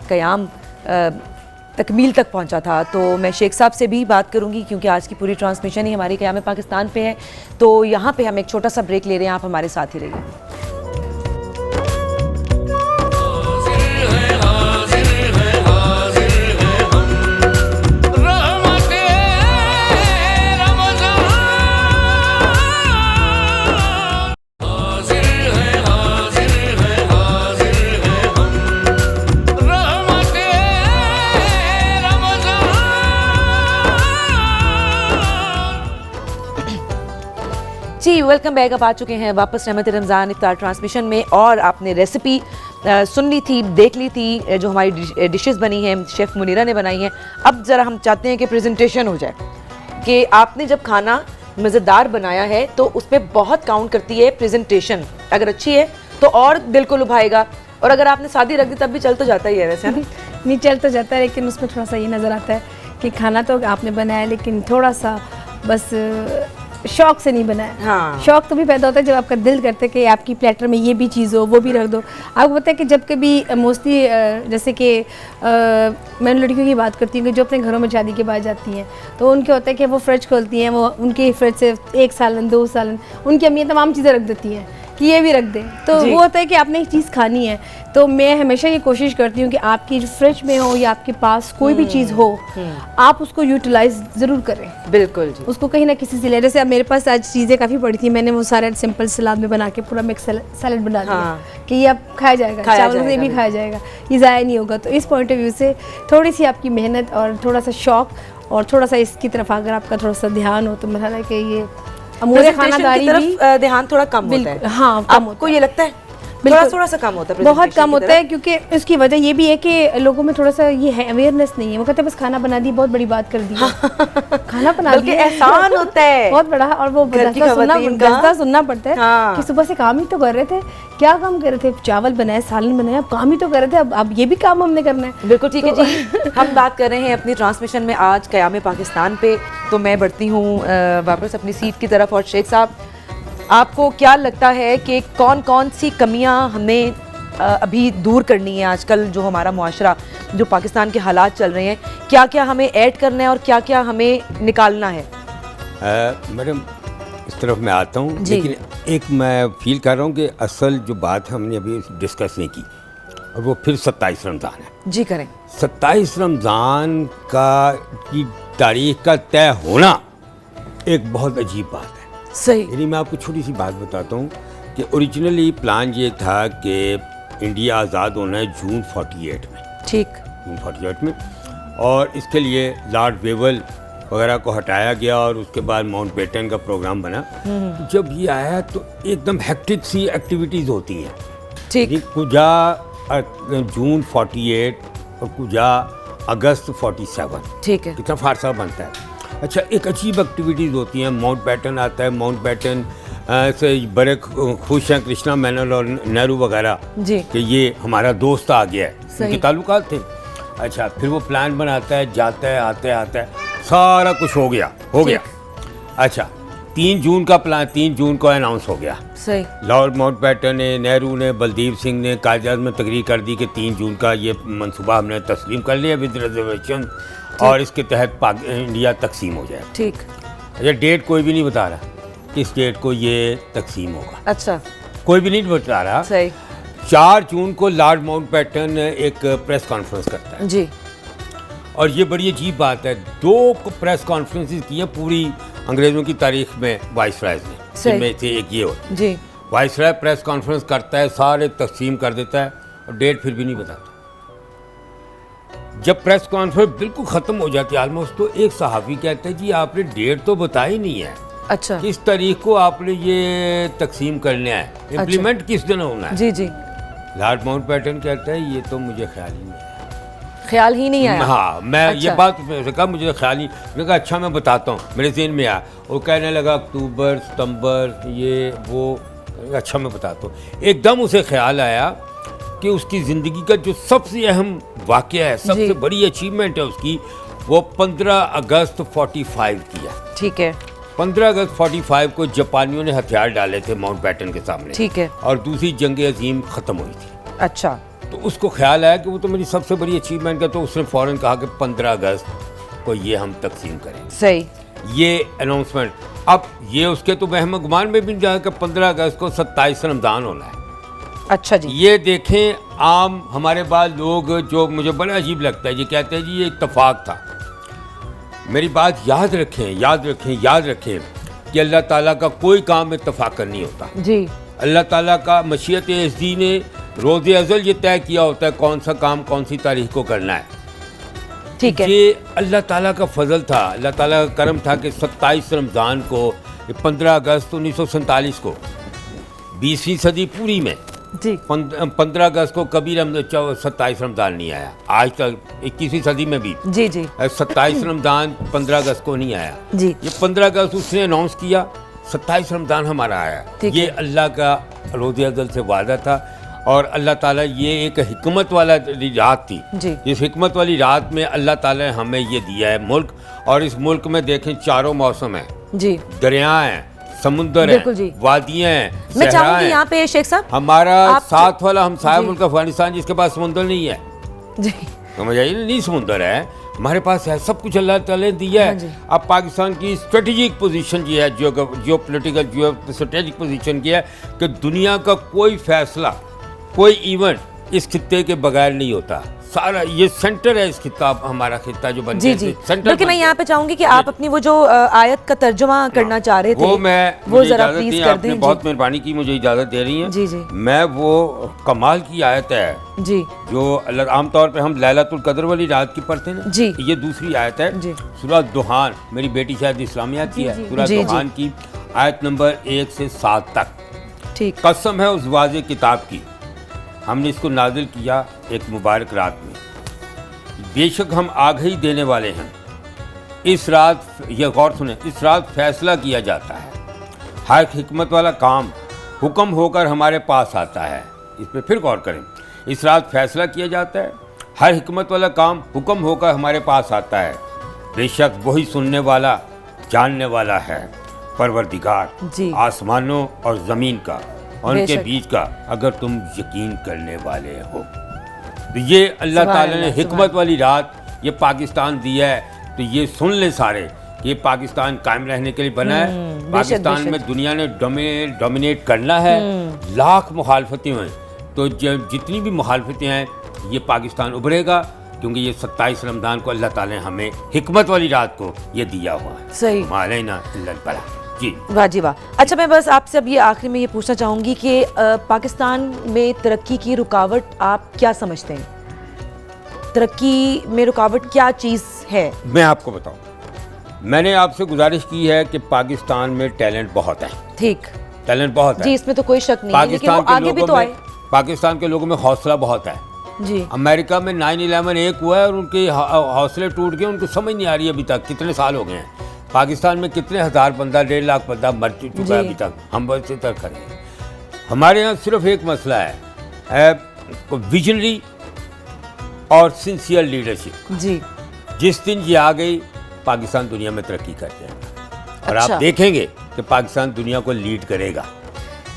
क़याम तकमील तक पहुंचा था। तो मैं शेख साहब से भी बात करूंगी क्योंकि आज की पूरी ट्रांसमिशन ही हमारी क़याम पाकिस्तान पे है। तो यहाँ पे हम एक छोटा सा ब्रेक ले रहे हैं, आप हमारे साथ ही रहिए। जी जी वेलकम बैक। आप आ चुके हैं वापस रहमत रमज़ान इफ्तार ट्रांसमिशन में, और आपने रेसिपी सुन ली थी, देख ली थी, जो हमारी डिशेस बनी हैं शेफ़ मुनीरा ने बनाई हैं। अब ज़रा हम चाहते हैं कि प्रेजेंटेशन हो जाए, कि आपने जब खाना मज़ेदार बनाया है तो उसमें बहुत काउंट करती है प्रेजेंटेशन। अगर अच्छी है तो और दिल को लुभाएगा, और अगर आपने सादी रख दी तब भी चल तो जाता ही है वैसे, है ना? नहीं चल तो जाता है, लेकिन उसमें थोड़ा सा ये नज़र आता है कि खाना तो आपने बनाया, लेकिन थोड़ा सा बस शौक से नहीं बनाया। हाँ। शौक तो भी पैदा होता है जब आपका दिल करता है कि आपकी प्लेटर में ये भी चीज़ हो, वो भी रख दो। आपको पता है कि जब कभी मोस्टली जैसे कि मैं उन लड़कियों की बात करती हूँ कि जो अपने घरों में शादी के बाद जाती हैं, तो उनके होता है कि वो फ्रिज खोलती हैं, वो उनके फ्रिज से 1 सालन 2 सालन उनकी अम्मियाँ तमाम चीज़ें रख देती हैं कि ये भी रख दें। तो वो होता है कि आपने एक चीज़ खानी है, तो मैं हमेशा ये कोशिश करती हूँ कि आपकी फ्रिज में हो या आपके पास कोई भी चीज़ हो, आप उसको यूटिलाइज ज़रूर करें। बिल्कुल जी। उसको कहीं ना किसी से ले, जैसे अब मेरे पास आज चीज़ें काफ़ी पड़ी थी, मैंने वो सारे सिंपल सलाद में बना के पूरा मिक्स सैलड बना दिया। हाँ। कि ये अब खाया जाएगा, चावल से भी खाया जाएगा, ये ज़ाया नहीं होगा। तो इस पॉइंट ऑफ व्यू से थोड़ी सी आपकी मेहनत और थोड़ा सा शौक और थोड़ा सा इसकी तरफ अगर आपका थोड़ा सा ध्यान हो, तो मेरा ख्याल है कि ये अमूल खानादारी भी ध्यान थोड़ा कम होता है। हाँ, कम आपको ये लगता है? थोड़ा सा कम होता है, बहुत कम होता है, क्योंकि इसकी वजह ये भी है कि लोगों में थोड़ा सा ये है, अवेयरनेस नहीं है। वो कहते हैं बस खाना बना दी, बहुत बड़ी बात कर दी खाना बना दी, एहसान होता है बहुत बड़ा, और वो दस्ता सुनना पड़ता है। हाँ। कि सुबह से काम ही तो कर रहे थे, क्या काम कर रहे थे? चावल बनाए, सालन बनाया, अब काम ही तो कर रहे थे, अब ये भी काम हमने करना है। बिल्कुल ठीक है जी। हम बात कर रहे हैं अपनी ट्रांसमिशन में आज क़याम पाकिस्तान पे, तो मैं बढ़ती हूँ वापस अपनी सीट की तरफ। और शेख साहब, आपको क्या लगता है कि कौन कौन सी कमियां हमें अभी दूर करनी है? आजकल जो हमारा मुआशरा, जो पाकिस्तान के हालात चल रहे हैं, क्या क्या हमें ऐड करना है और क्या क्या हमें निकालना है? मैडम, इस तरफ मैं आता हूँ, लेकिन एक मैं फील कर रहा हूँ कि असल जो बात हमने अभी डिस्कस नहीं की, और वो फिर 27 रमज़ान है। जी करें। 27 रमज़ान की तारीख का तय होना एक बहुत अजीब बात है। सही। यानी मैं आपको छोटी सी बात बताता हूँ कि ओरिजिनली प्लान ये था कि इंडिया आज़ाद होना है जून 48 में। ठीक। जून 48 में, और इसके लिए लॉर्ड वेवल वगैरह को हटाया गया, और उसके बाद माउंटबेटन का प्रोग्राम बना। जब ये आया तो एकदम हेक्टिक सी एक्टिविटीज़ होती हैं। ठीक। कुजा जून 48 और कुजा अगस्त 47। ठीक है। कितना फारसा बनता है। अच्छा, एक अजीब एक्टिविटीज़ होती हैं। माउंटबेटन आता है, माउंटबेटन से बड़े खुश हैं कृष्णा मेनन और नेहरू वगैरह कि ये हमारा दोस्त आ गया है, उनके ताल्लुकात थे। अच्छा, फिर वो प्लान बनाता है, जाता है, आता है, सारा कुछ हो गया। अच्छा, 3 जून का प्लान 3 जून को अनाउंस हो गया। सही। लॉर्ड माउंटबेटन ने, नेहरू ने, बलदेव सिंह ने कागजात में तकरीर कर दी कि 3 जून का ये मंसूबा हमने तस्लीम कर लिया विद रिजर्वेशन, और इसके तहत इंडिया तकसीम हो जाए। ठीक। अच्छा, डेट कोई भी नहीं बता रहा किस डेट को ये तकसीम होगा। अच्छा, कोई भी नहीं बता रहा। सही। 4 जून को लॉर्ड माउंटबेटन एक प्रेस कॉन्फ्रेंस करता है जी, और ये बड़ी अजीब बात है, 2 प्रेस कॉन्फ्रेंसेस की हैं पूरी अंग्रेज़ों की तारीख में वाइसरायज ने, जिनमें से एक ये होती जी। वाइसराय प्रेस कॉन्फ्रेंस करता है, सारे तकसीम कर देता है, और डेट फिर भी नहीं बताता। जब प्रेस कॉन्फ्रेंस बिल्कुल ख़त्म हो जाती है ऑलमोस्ट, तो एक सहाफ़ी कहता है जी आपने डेट तो बताई नहीं है। अच्छा। किस तारीख को आपने ये तकसीम करना है, इम्प्लीमेंट किस दिन होना है? जी जी। लॉर्ड माउंटबेटन कहता है ये तो मुझे ख्याल ही नहीं है। ख्याल ही नहीं आया? हाँ, मैं अच्छा। ये बात उसने कहा मुझे ख्याल ही। मैंने कहा अच्छा मैं बताता हूँ, मेरे ज़हन में आया। वो कहने लगा अक्टूबर सितंबर ये वो। अच्छा मैं बताता हूँ। एकदम उसे ख्याल आया कि उसकी ज़िंदगी का जो सबसे अहम वाक़या है, सबसे बड़ी अचीवमेंट है उसकी, वो 15 अगस्त 45 किया। ठीक है। 15 अगस्त 45 को जापानियों ने हथियार डाले थे माउंटबेटन के सामने। ठीक है। और दूसरी जंग अजीम ख़त्म हुई थी। अच्छा। तो उसको ख्याल आया कि वो तो मेरी सबसे बड़ी अचीवमेंट है, तो उसने फ़ौरन कहा कि 15 अगस्त को ये हम तकसीम करेंगे। सही। ये अनाउंसमेंट, अब ये उसके तो वहम गुमान में भी नहीं जाए कि 15 अगस्त को 27 रमज़ान होना है। अच्छा जी। ये देखें, आम हमारे बाद लोग, जो मुझे बड़ा अजीब लगता है, ये कहते हैं जी ये इत्तफाक था। मेरी बात याद रखें कि अल्लाह ताला का कोई काम इत्तफाक नहीं होता जी। अल्लाह ताला का मशीयत एज़दी ने रोज़े अज़ल ये तय किया होता है कौन सा काम कौन सी तारीख को करना है। ठीक है। ये अल्लाह ताला का फजल था, अल्लाह ताला का करम था कि 27 रमज़ान को कि 15 अगस्त 1947 को 20वीं सदी पूरी में जी 15 अगस्त को कभी 27 रमज़ान नहीं आया। आज तक 21वीं सदी में भी जी जी 27 रमज़ान 15 अगस्त को नहीं आया। जी ये 15 अगस्त उसने अनाउंस किया, 27 रमज़ान हमारा आया। ठीक ये है। अल्लाह का रोज़े अज़ल से वादा था और अल्लाह ताला ये एक हिकमत वाला रात थी। जी इस हिकमत वाली रात में अल्लाह ताला ने हमें ये दिया है मुल्क, और इस मुल्क में देखें चारों मौसम हैं, जी दरिया हैं, समुंदर बिल्कुल जी। हैं, वादियाँ हैं, मैं सहरा चाहूंगी हैं। यहाँ पे शेख साहब हमारा आप- साथ वाला हमसाया जी। मुल्क अफगानिस्तान जिसके पास समुंदर नहीं है, जी समझ आइए ना, नहीं समुंदर है, हमारे पास है, सब कुछ अल्लाह ताला ने दिया हाँ जी। है। अब पाकिस्तान की स्ट्रेटेजिक पोजीशन ये है, geo political geo strategic position की है कि दुनिया का कोई फैसला, कोई इवेंट इस खित्ते के बगैर नहीं होता। सारा ये सेंटर है इस खित्ता, हमारा खित्ता जो बन जी गया, जी सेंटर बल्कि बन मैं गया। यहाँ पे चाहूंगी कि आप अपनी वो जो आयत का तर्जुमा करना चाह रहे थे वो मैं वो मुझे जरा इजाज़त प्लीज दी, कर आपने दें। बहुत मेहरबानी की, मुझे इजाज़त दे रही हैं। जी जी मैं वो कमाल की आयत है जी जो अल्लाह, आमतौर पे हम लैलतुल कद्र वाली रात की पढ़ते हैं ना, जी। ये दूसरी आयत है जी। सूरह दुहान, मेरी बेटी शायद इस्लामियात की है, सूरह जी, जी। दुहान की आयत नंबर 1 से 7 तक। ठीक कसम है उस वाज़े किताब की, हमने इसको नाजिल किया एक मुबारक रात में, बेशक हम आगाही देने वाले हैं। इस रात, ये गौर सुने, इस रात फैसला किया जाता है, हर हिकमत वाला काम हुक्म होकर हमारे पास आता है। इस पर फिर गौर करें, इस रात फैसला किया जाता है, हर हिकमत वाला काम हुक्म होकर हमारे पास आता है, बेशक वही सुनने वाला जानने वाला है, परवरदिगार जी। आसमानों और ज़मीन का और उनके बेशक। बीच का, अगर तुम यकीन करने वाले हो। तो ये अल्लाह सुभान ताला ने अल्लाह, हिकमत वाली रात ये पाकिस्तान दिया है, तो ये सुन ले सारे, ये पाकिस्तान कायम रहने के लिए बना है। बेशक, पाकिस्तान बेशक। में दुनिया ने डोमिनेट करना है, लाख मुखालफतें हैं, तो जितनी भी मुखालफतें हैं ये पाकिस्तान उभरेगा, क्योंकि ये 27 रमज़ान को अल्लाह ताला ने हमें हिकमत वाली रात को ये दिया हुआ है। सही मालैना इल्लल बलाग। जी वाह जी वाह। अच्छा मैं बस आपसे अब ये आखिरी में ये पूछना चाहूँगी कि पाकिस्तान में तरक्की की रुकावट आप क्या समझते हैं? तरक्की में रुकावट क्या चीज़ है? मैं आपको बताऊं, मैंने आपसे गुजारिश की है कि पाकिस्तान में टैलेंट बहुत है, ठीक टैलेंट बहुत है। जी, इसमें तो कोई शक नहीं है, लेकिन वो आगे भी तो आए। पाकिस्तान के लोगों में हौसला बहुत है। जी अमेरिका में 9/11 एक हुआ है और उनके हौसले टूट गए, उनको समझ नहीं आ रही अभी तक, कितने साल हो गए हैं। पाकिस्तान में कितने हज़ार बंदा, 1.5 लाख बंदा मर चुका है जी। अभी तक, हम बस इधर खड़े हैं। हमारे यहाँ सिर्फ एक मसला है, विजनरी और सिंसियर लीडरशिप। जी जिस दिन ये आ गई, पाकिस्तान दुनिया में तरक्की कर जाएगा और अच्छा। आप देखेंगे कि पाकिस्तान दुनिया को लीड करेगा।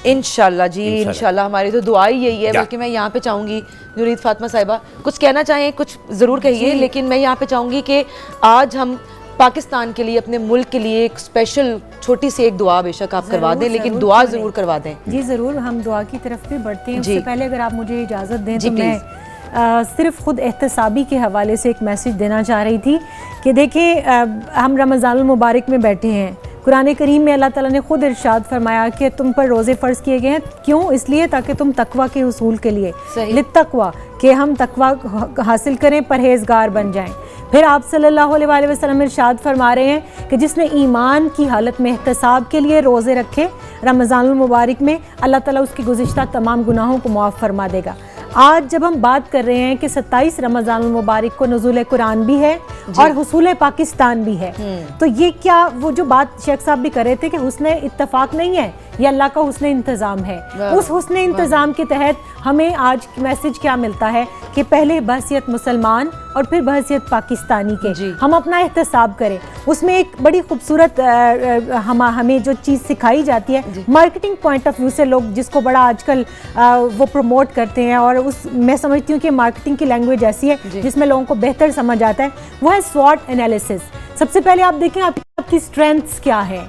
इंशाल्लाह जी, इंशाल्लाह हमारी तो दुआ ही यही है। या। बल्कि मैं यहाँ पे चाहूँगी नुरीत फातिमा साहिबा कुछ कहना चाहें, कुछ ज़रूर कहिए, लेकिन मैं यहाँ पे चाहूँगी कि आज हम पाकिस्तान के लिए, अपने मुल्क के लिए एक स्पेशल छोटी सी एक दुआ बेशक आप करवा दें, लेकिन दुआ क्यों ज़रूर नहीं। करवा दें। जी ज़रूर, हम दुआ की तरफ भी बढ़ते हैं। जी। उससे पहले अगर आप मुझे इजाज़त दें जी, तो मैं सिर्फ खुद एहतसाबी के हवाले से एक मैसेज देना चाह रही थी कि देखिए, हम रमज़ानुल मुबारक में बैठे हैं। कुरान करीम में अल्लाह ताला ने खुद इरशाद फरमाया कि तुम पर रोज़े फ़र्ज़ किए गए हैं, क्यों? इसलिए ताकि तुम तकवा के उसूल के लिए, सही। लित्तक़वा, कि हम तकवा हासिल करें, परहेज़गार बन जाएं। फिर आप सल्लल्लाहु अलैहि वसल्लम इरशाद फरमा रहे हैं कि जिसने ईमान की हालत में एहतसाब के लिए रोज़े रखे रमज़ानुल मुबारक में, अल्लाह ताला उसकी गुज़िश्ता तमाम गुनाहों को मुआफ़ फरमा देगा। आज जब हम बात कर रहे हैं कि 27 रमज़ानुल मुबारक को नुज़ूल कुरान भी है और हुसूल पाकिस्तान भी है, तो ये क्या वो जो बात शेख साहब भी कर रहे थे कि हुस्न इत्तफाक नहीं है, ये अल्लाह का हुस्न इंतज़ाम है। उस हुस्न इंतज़ाम के तहत हमें आज मैसेज क्या मिलता है कि पहले बहसियत मुसलमान और फिर बहसियत पाकिस्तानी के हम अपना एहतसाब करें। उसमें एक बड़ी खूबसूरत हमें जो चीज़ सिखाई जाती है मार्केटिंग पॉइंट ऑफ व्यू से, लोग जिसको बड़ा आजकल वो प्रमोट करते हैं, और उस मैं समझती हूँ कि मार्केटिंग की लैंग्वेज ऐसी है जिसमें लोगों को बेहतर समझ आता है, वो है स्वॉट एनालिसिस। सबसे पहले आप देखें आपकी स्ट्रेंथ्स क्या है,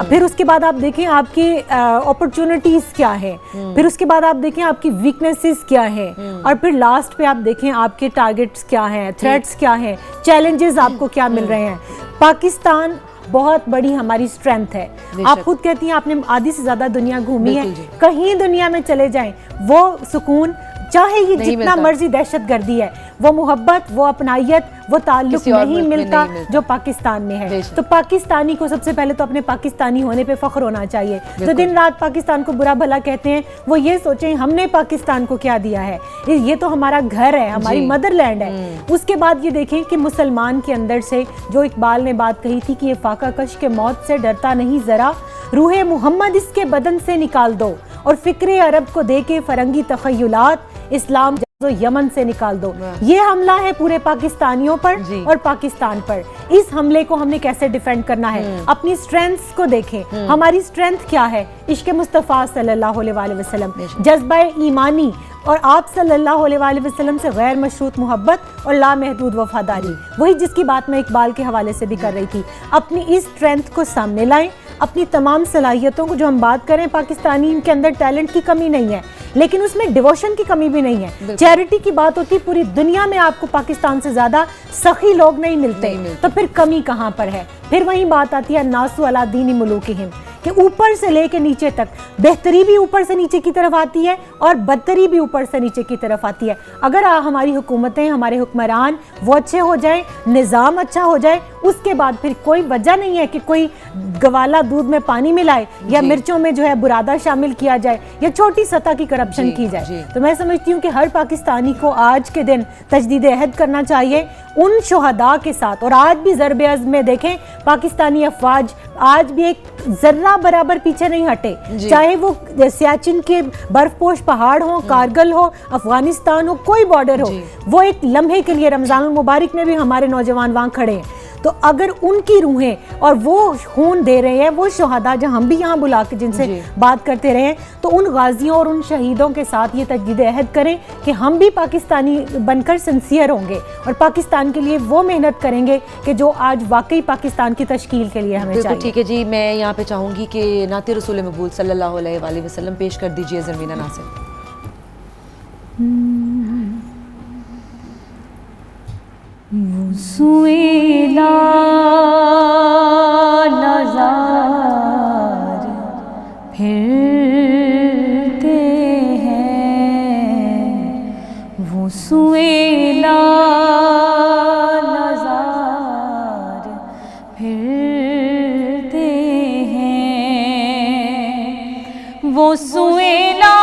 फिर उसके बाद आप देखें आपकी अपॉर्चुनिटीज क्या है, फिर उसके बाद आप देखें आपकी वीकनेसेस क्या है, और फिर लास्ट पे आप देखें आपके टारगेट्स क्या हैं, थ्रेट्स क्या हैं, चैलेंजेस आपको क्या मिल रहे हैं। पाकिस्तान बहुत बड़ी हमारी स्ट्रेंथ है। आप खुद कहती हैं आपने आधी से ज्यादा दुनिया घूमी है, कहीं दुनिया में चले जाएं वो सुकून चाहे ये जितना मर्जी दहशतगर्दी है, वो मोहब्बत, वो अपनाइयत, वो ताल्लुक नहीं मिलता जो पाकिस्तान में है। तो पाकिस्तानी को सबसे पहले तो अपने पाकिस्तानी होने पे फख्र होना चाहिए। जो दिन रात पाकिस्तान को बुरा भला कहते हैं, वो ये सोचें हमने पाकिस्तान को क्या दिया है, ये तो हमारा घर है, हमारी मदरलैंड है। उसके बाद ये देखें कि मुसलमान के अंदर से जो इकबाल ने बात कही थी कि ये फाका कश के मौत से डरता नहीं जरा, रूहे मोहम्मद इसके बदन से निकाल दो, और फिक्रे अरब को दे के फरंगी तखय्युलात इस्लाम तो यमन से निकाल दो। ये हमला है पूरे पाकिस्तानियों पर और पाकिस्तान पर। इस हमले को हमने कैसे डिफेंड करना है, अपनी स्ट्रेंथ्स को देखें। हमारी स्ट्रेंथ क्या है? इश्क मुस्तफ़ा सल्लल्लाहु अलैहि वसल्लम, जज्बा ईमानी और आप सल्लल्लाहु अलैहि वसल्लम से गैर मशरूत मोहब्बत और लामहदूद वफादारी, वही जिसकी बात मैं इकबाल के हवाले से भी कर रही थी। अपनी इस स्ट्रेंथ को सामने लाएं, अपनी तमाम सलाहियतों को, जो हम बात करें पाकिस्तानी, इनके अंदर टैलेंट की कमी नहीं है, लेकिन उसमें डिवोशन की कमी भी नहीं है। चैरिटी की बात होती, पूरी दुनिया में आपको पाकिस्तान से ज्यादा सखी लोग नहीं मिलते, तो फिर कमी कहाँ पर है? फिर वही बात आती है नासु अला दीनी मुलूकिहिम, कि ऊपर से लेके नीचे तक बेहतरी भी ऊपर से नीचे की तरफ आती है और बदतरी भी ऊपर से नीचे की तरफ आती है। अगर हमारी हुकूमतें, हमारे हुक्मरान वो अच्छे हो जाए, निज़ाम अच्छा हो जाए, उसके बाद फिर कोई वजह नहीं है कि कोई गवाला दूध में पानी मिलाए या मिर्चों में जो है बुरादा शामिल किया जाए या छोटी सतह की करप्शन की जाए। तो मैं समझती हूँ कि हर पाकिस्तानी को आज के दिन तजदीद अहद करना चाहिए उन शोहदा के साथ। और आज भी ज़रबे अज़्म में देखें, पाकिस्तानी अफवाज आज भी एक जर्रा बराबर पीछे नहीं हटे, चाहे वो सियाचिन के बर्फपोश पहाड़ हो, कारगिल हो, अफगानिस्तान हो, कोई बॉर्डर हो, वो एक लम्हे के लिए रमज़ानुल मुबारक में भी हमारे नौजवान वहाँ खड़े हैं। तो अगर उनकी रूहें और वो खून दे रहे हैं, वो शहादा जो हम भी यहाँ बुला के जिनसे बात करते रहे, तो उन गाजियों और उन शहीदों के साथ ये तजदीद अहद करें कि हम भी पाकिस्तानी बनकर सिंसियर होंगे और पाकिस्तान के लिए वो मेहनत करेंगे कि जो आज वाकई पाकिस्तान की तश्कील के लिए हमें चाहिए। ठीक है जी, मैं यहाँ पे चाहूँगी कि नाते रसूल मकबूल सल्लल्लाहु अलैहि वसल्लम पेश कर दीजिए ज़रमीना नासिर। सुएला नज़ार फिरते हैं, वो सुएला नज़ार फिरते हैं, वो सुएला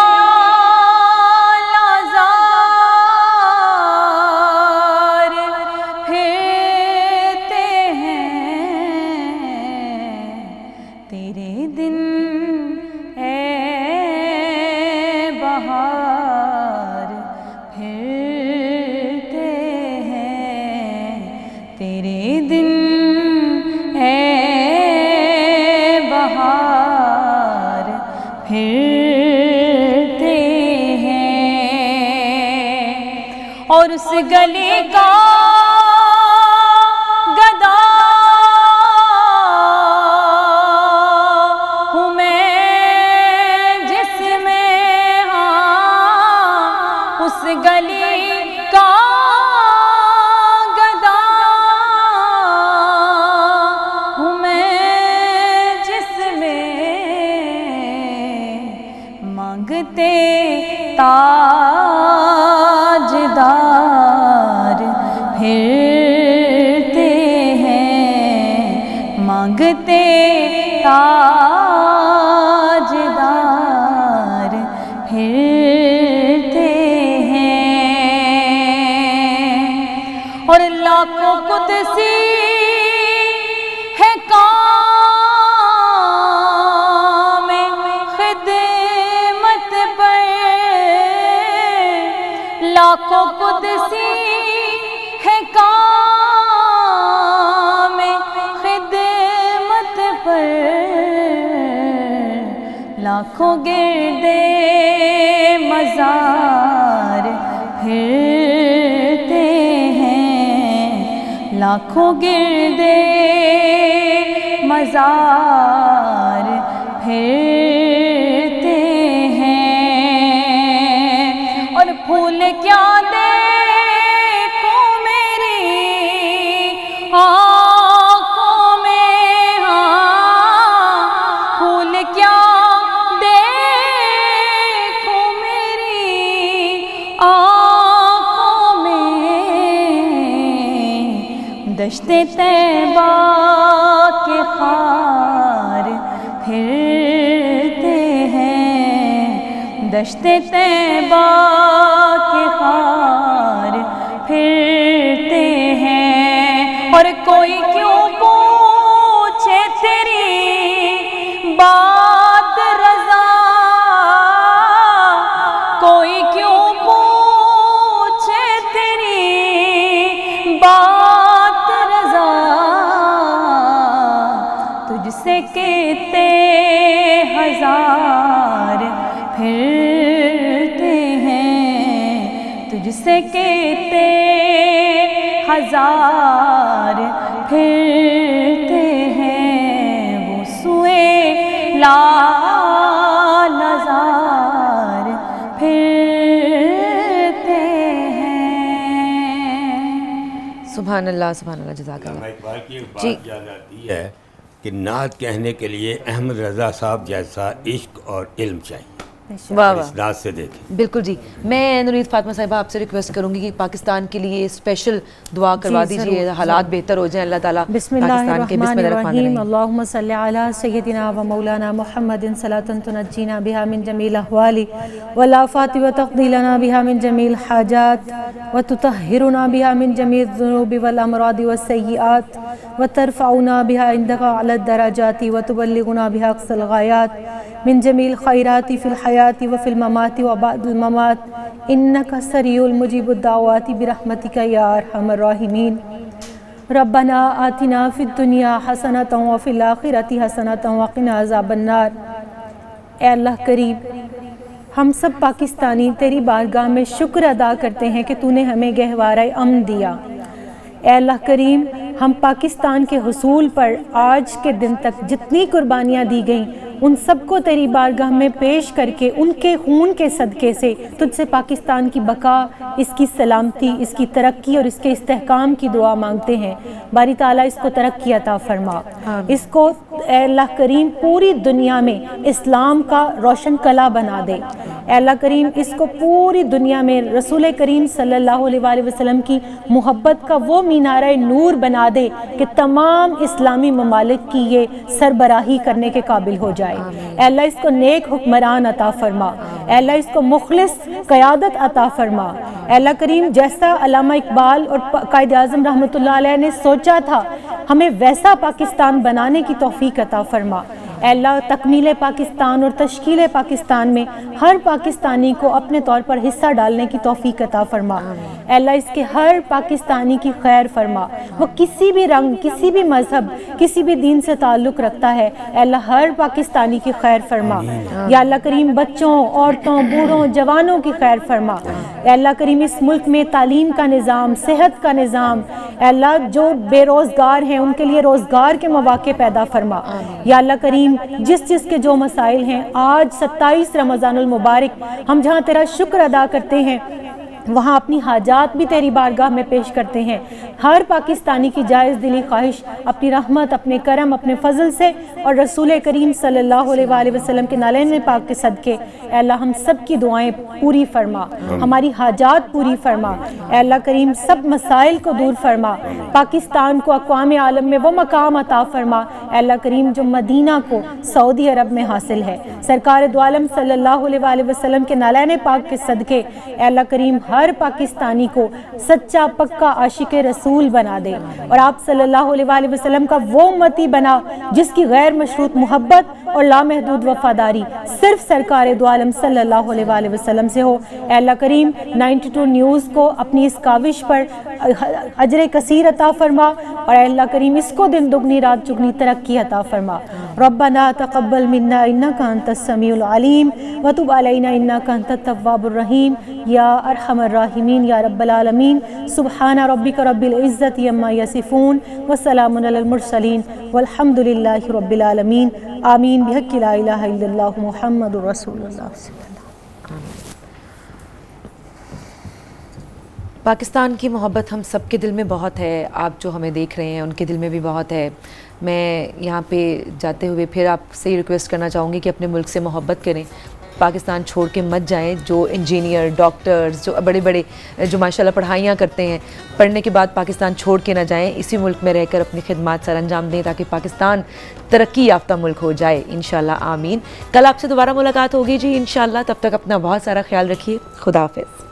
और उस गले का गदा हूँ मैं जिसमें, हाँ उस गले का गदा हूँ मैं जिसमें, मांगते ताजदार फिरते हैं, मांगते ताजदार फिरते हैं। और लाखों कुदसी है काम खिदमत पर, लाखों कुदसी है काम खिदमत पर, लाखों गिरदे मज़ार फिरते हैं, लाखों गिरदे मज़ार फिरते हैं। और फूल क्या देखो मेरी आँखों में, हाँ फूल क्या देखो मेरी दश्ते तैबा के खार फिरते हैं, दश्ते तैबा के खार फिरते हैं। और कोई क्यों पूछे तेरी बात रज़ा, कोई क्यों पूछे तेरी बात रज़ा, तुझसे कहते हजार फिरते हैं, तुझसे कहते हजार फिरते हैं। वो सुए लाल नज़ार फिरते हैं। सुभान अल्लाह, सुभान अल्लाह, जज़ाकल्लाह। इकबाल की एक जी। बात याद आती है कि नात कहने के लिए अहमद रज़ा साहब जैसा इश्क और इल्म चाहिए। वाह और वाह, इस नात से देखें। बिल्कुल जी। मैं नुरीत फातिमा साहिबा आपसे रिक्वेस्ट करूंगी कि पाकिस्तान के लिए स्पेशल दुआ करवा जी, दीजिए, ज़रूर, हालात बेहतर हो जाएं, अल्लाह ताला पाकिस्तान के बिस्मिल्लाहिर्रहमानिर्रहीम। अल्लाहुम्मा सल्लि अला सय्यदिना व मौलाना मुहम्मदिन सलातन तुनज्जीना बिहा मिन जमील अहवाली वल आफाति व तक़दी लना बिहा मिन जमील हाजात व तुतहिरुना बिहा मिन जमील ज़ुनूबि वल अमरादि व सय्यिआत व तरफ़उना बिहा इंदका अला दरजाति व तुबल्लिगुना बिहा अक़सल गायात मिन जमील खैराति फ़िल हयाति व फ़िल ममाति व बअदल ममात इन्नका सरीउल मुजीबुद दावाति बिरहमतिका या अरहमर राहिमीन। रब्बना आतिना फ़िद दुनिया हसनतन व फ़िल आखिरति हसनतन व क़िना अज़ाबन्नार। ए अल्लाह करीम, हम सब पाकिस्तानी तेरी बारगाह में शुक्र अदा करते हैं कि तूने हमें गहवारा अमन दिया। ए अल्लाह करीम, हम पाकिस्तान के हुसूल पर आज के दिन तक जितनी कुर्बानियाँ दी गईं उन सबको तेरी बारगाह में पेश करके उनके खून के सदक़े से तुझसे पाकिस्तान की बका, इसकी सलामती, इसकी तरक्की और इसके इस्तेहकाम की दुआ मांगते हैं। बारी ताला इसको तरक्की अता फरमा, इसको अल्लाह करीम पूरी दुनिया में इस्लाम का रोशन कला बना दे। अल्लाह करीम इसको पूरी दुनिया में रसूल करीम सल्लल्लाहु अलैहि वसल्लम की मोहब्बत का वो मीनारा नूर बना दे कि तमाम इस्लामी ममालिक की ये सरबराही करने के काबिल हो जाए। अल्लाह इसको नेक हुक्मरान अता फरमा, अल्लाह इसको मुखलिस क़यादत अता फरमा। अल्लाह करीम जैसा अल्लामा इकबाल और कायद आज़म रहमतुल्लाह अलैह ने सोचा था, हमें वैसा पाकिस्तान बनाने की तौफीक अता फरमा। अल्लाह तकमील पाकिस्तान और तश्कील पाकिस्तान में हर पाकिस्तानी को अपने तौर पर हिस्सा डालने की तौफीक अता फरमा। अल्लाह इसके हर पाकिस्तानी की खैर फरमा, वो किसी भी रंग, किसी भी मज़हब, किसी भी दीन से ताल्लुक़ रखता है, अल्लाह हर पाकिस्तानी की खैर फरमा। या अल्लाह करीम बच्चों, औरतों, बूढ़ों, जवानों की खैर फरमा। अल्लाह करीम इस मुल्क में तालीम का निज़ाम, सेहत का निज़ाम, अल्लाह जो बेरोज़गार हैं उनके लिए रोज़गार के मौक़े पैदा फरमा। या अल्लाह करीम जिस के जो मसाइल हैं, आज 27 रमज़ानुल मुबारक हम जहाँ तेरा शुक्र अदा करते हैं वहाँ अपनी हाजात भी तेरी बारगाह में पेश करते हैं। हर पाकिस्तानी की जायज़ दिली ख्वाहिश अपनी रहमत, अपने करम, अपने फजल से और रसूल करीम सल्लल्लाहु अलैहि वसल्लम के नालैन पाक के सदक़े अल्लाह हम सब की दुआएं पूरी फरमा, हमारी हाजात पूरी फरमा। अल्लाह करीम सब मसाइल को दूर फरमा, पाकिस्तान को अक़वाम आलम में वो मकाम अता फरमा अल्लाह करीम जो मदीना को सऊदी अरब में हासिल है। सरकार दो आलम सल्लल्लाहु अलैहि वसल्लम के नालैन पाक के सदक़े अल्लाह करीम हर पाकिस्तानी को सच्चा पक्का आशिक रसूल बना दे और आप सल्लल्लाहु अलैहि वसल्लम का वो उम्मती बना जिसकी गैर मशरूत मोहब्बत और लामहदूद वफादारी सिर्फ सरकार दो आलम सल्लल्लाहु अलैहि वसल्लम से हो। अल्लाह करीम 92 न्यूज़ को अपनी इस काविश पर अजर कसीर अता फरमा और अल्लाह करीम इसको दिन दुगनी रात चुगनी तरक्की अता फरमा। रब्बना तक़ब्बल मिन्ना इन्नका अंतस समीउल अलीम व तुब अलैना इन्नका अंतत तव्वाबुर रहीम या अरहमर राहिमीन या रब्बल आलमीन। सुब्हाना रब्बिका रब्बिल इज़्ज़ति अम्मा यसिफून व सलामुन अलल मुरसलीन वल्हम्दुलिल्लाहि रब्बिल आलमीन। आमीन बिहक़्क़ि ला इलाहा इल्लल्लाहु मुहम्मदुर रसूलुल्लाह। पाकिस्तान की मोहब्बत हम सब के दिल में बहुत है, आप जो हमें देख रहे हैं उनके दिल में भी बहुत है। मैं यहाँ पे जाते हुए फिर आपसे रिक्वेस्ट करना चाहूँगी कि अपने मुल्क से मोहब्बत करें। पाकिस्तान छोड़ के मत जाएं, जो इंजीनियर, डॉक्टर्स, जो बड़े बड़े जो माशाल्लाह पढ़ाइयाँ करते हैं, पढ़ने के बाद पाकिस्तान छोड़ के ना जाएं, इसी मुल्क में रहकर अपनी खिदमत सर अंजाम दें ताकि पाकिस्तान तरक्की याफ्ता मुल्क हो जाए इंशाल्लाह, आमीन। कल आपसे दोबारा मुलाकात होगी जी इंशाल्लाह, तब तक अपना बहुत सारा ख्याल रखिए। खुदा हाफिज़।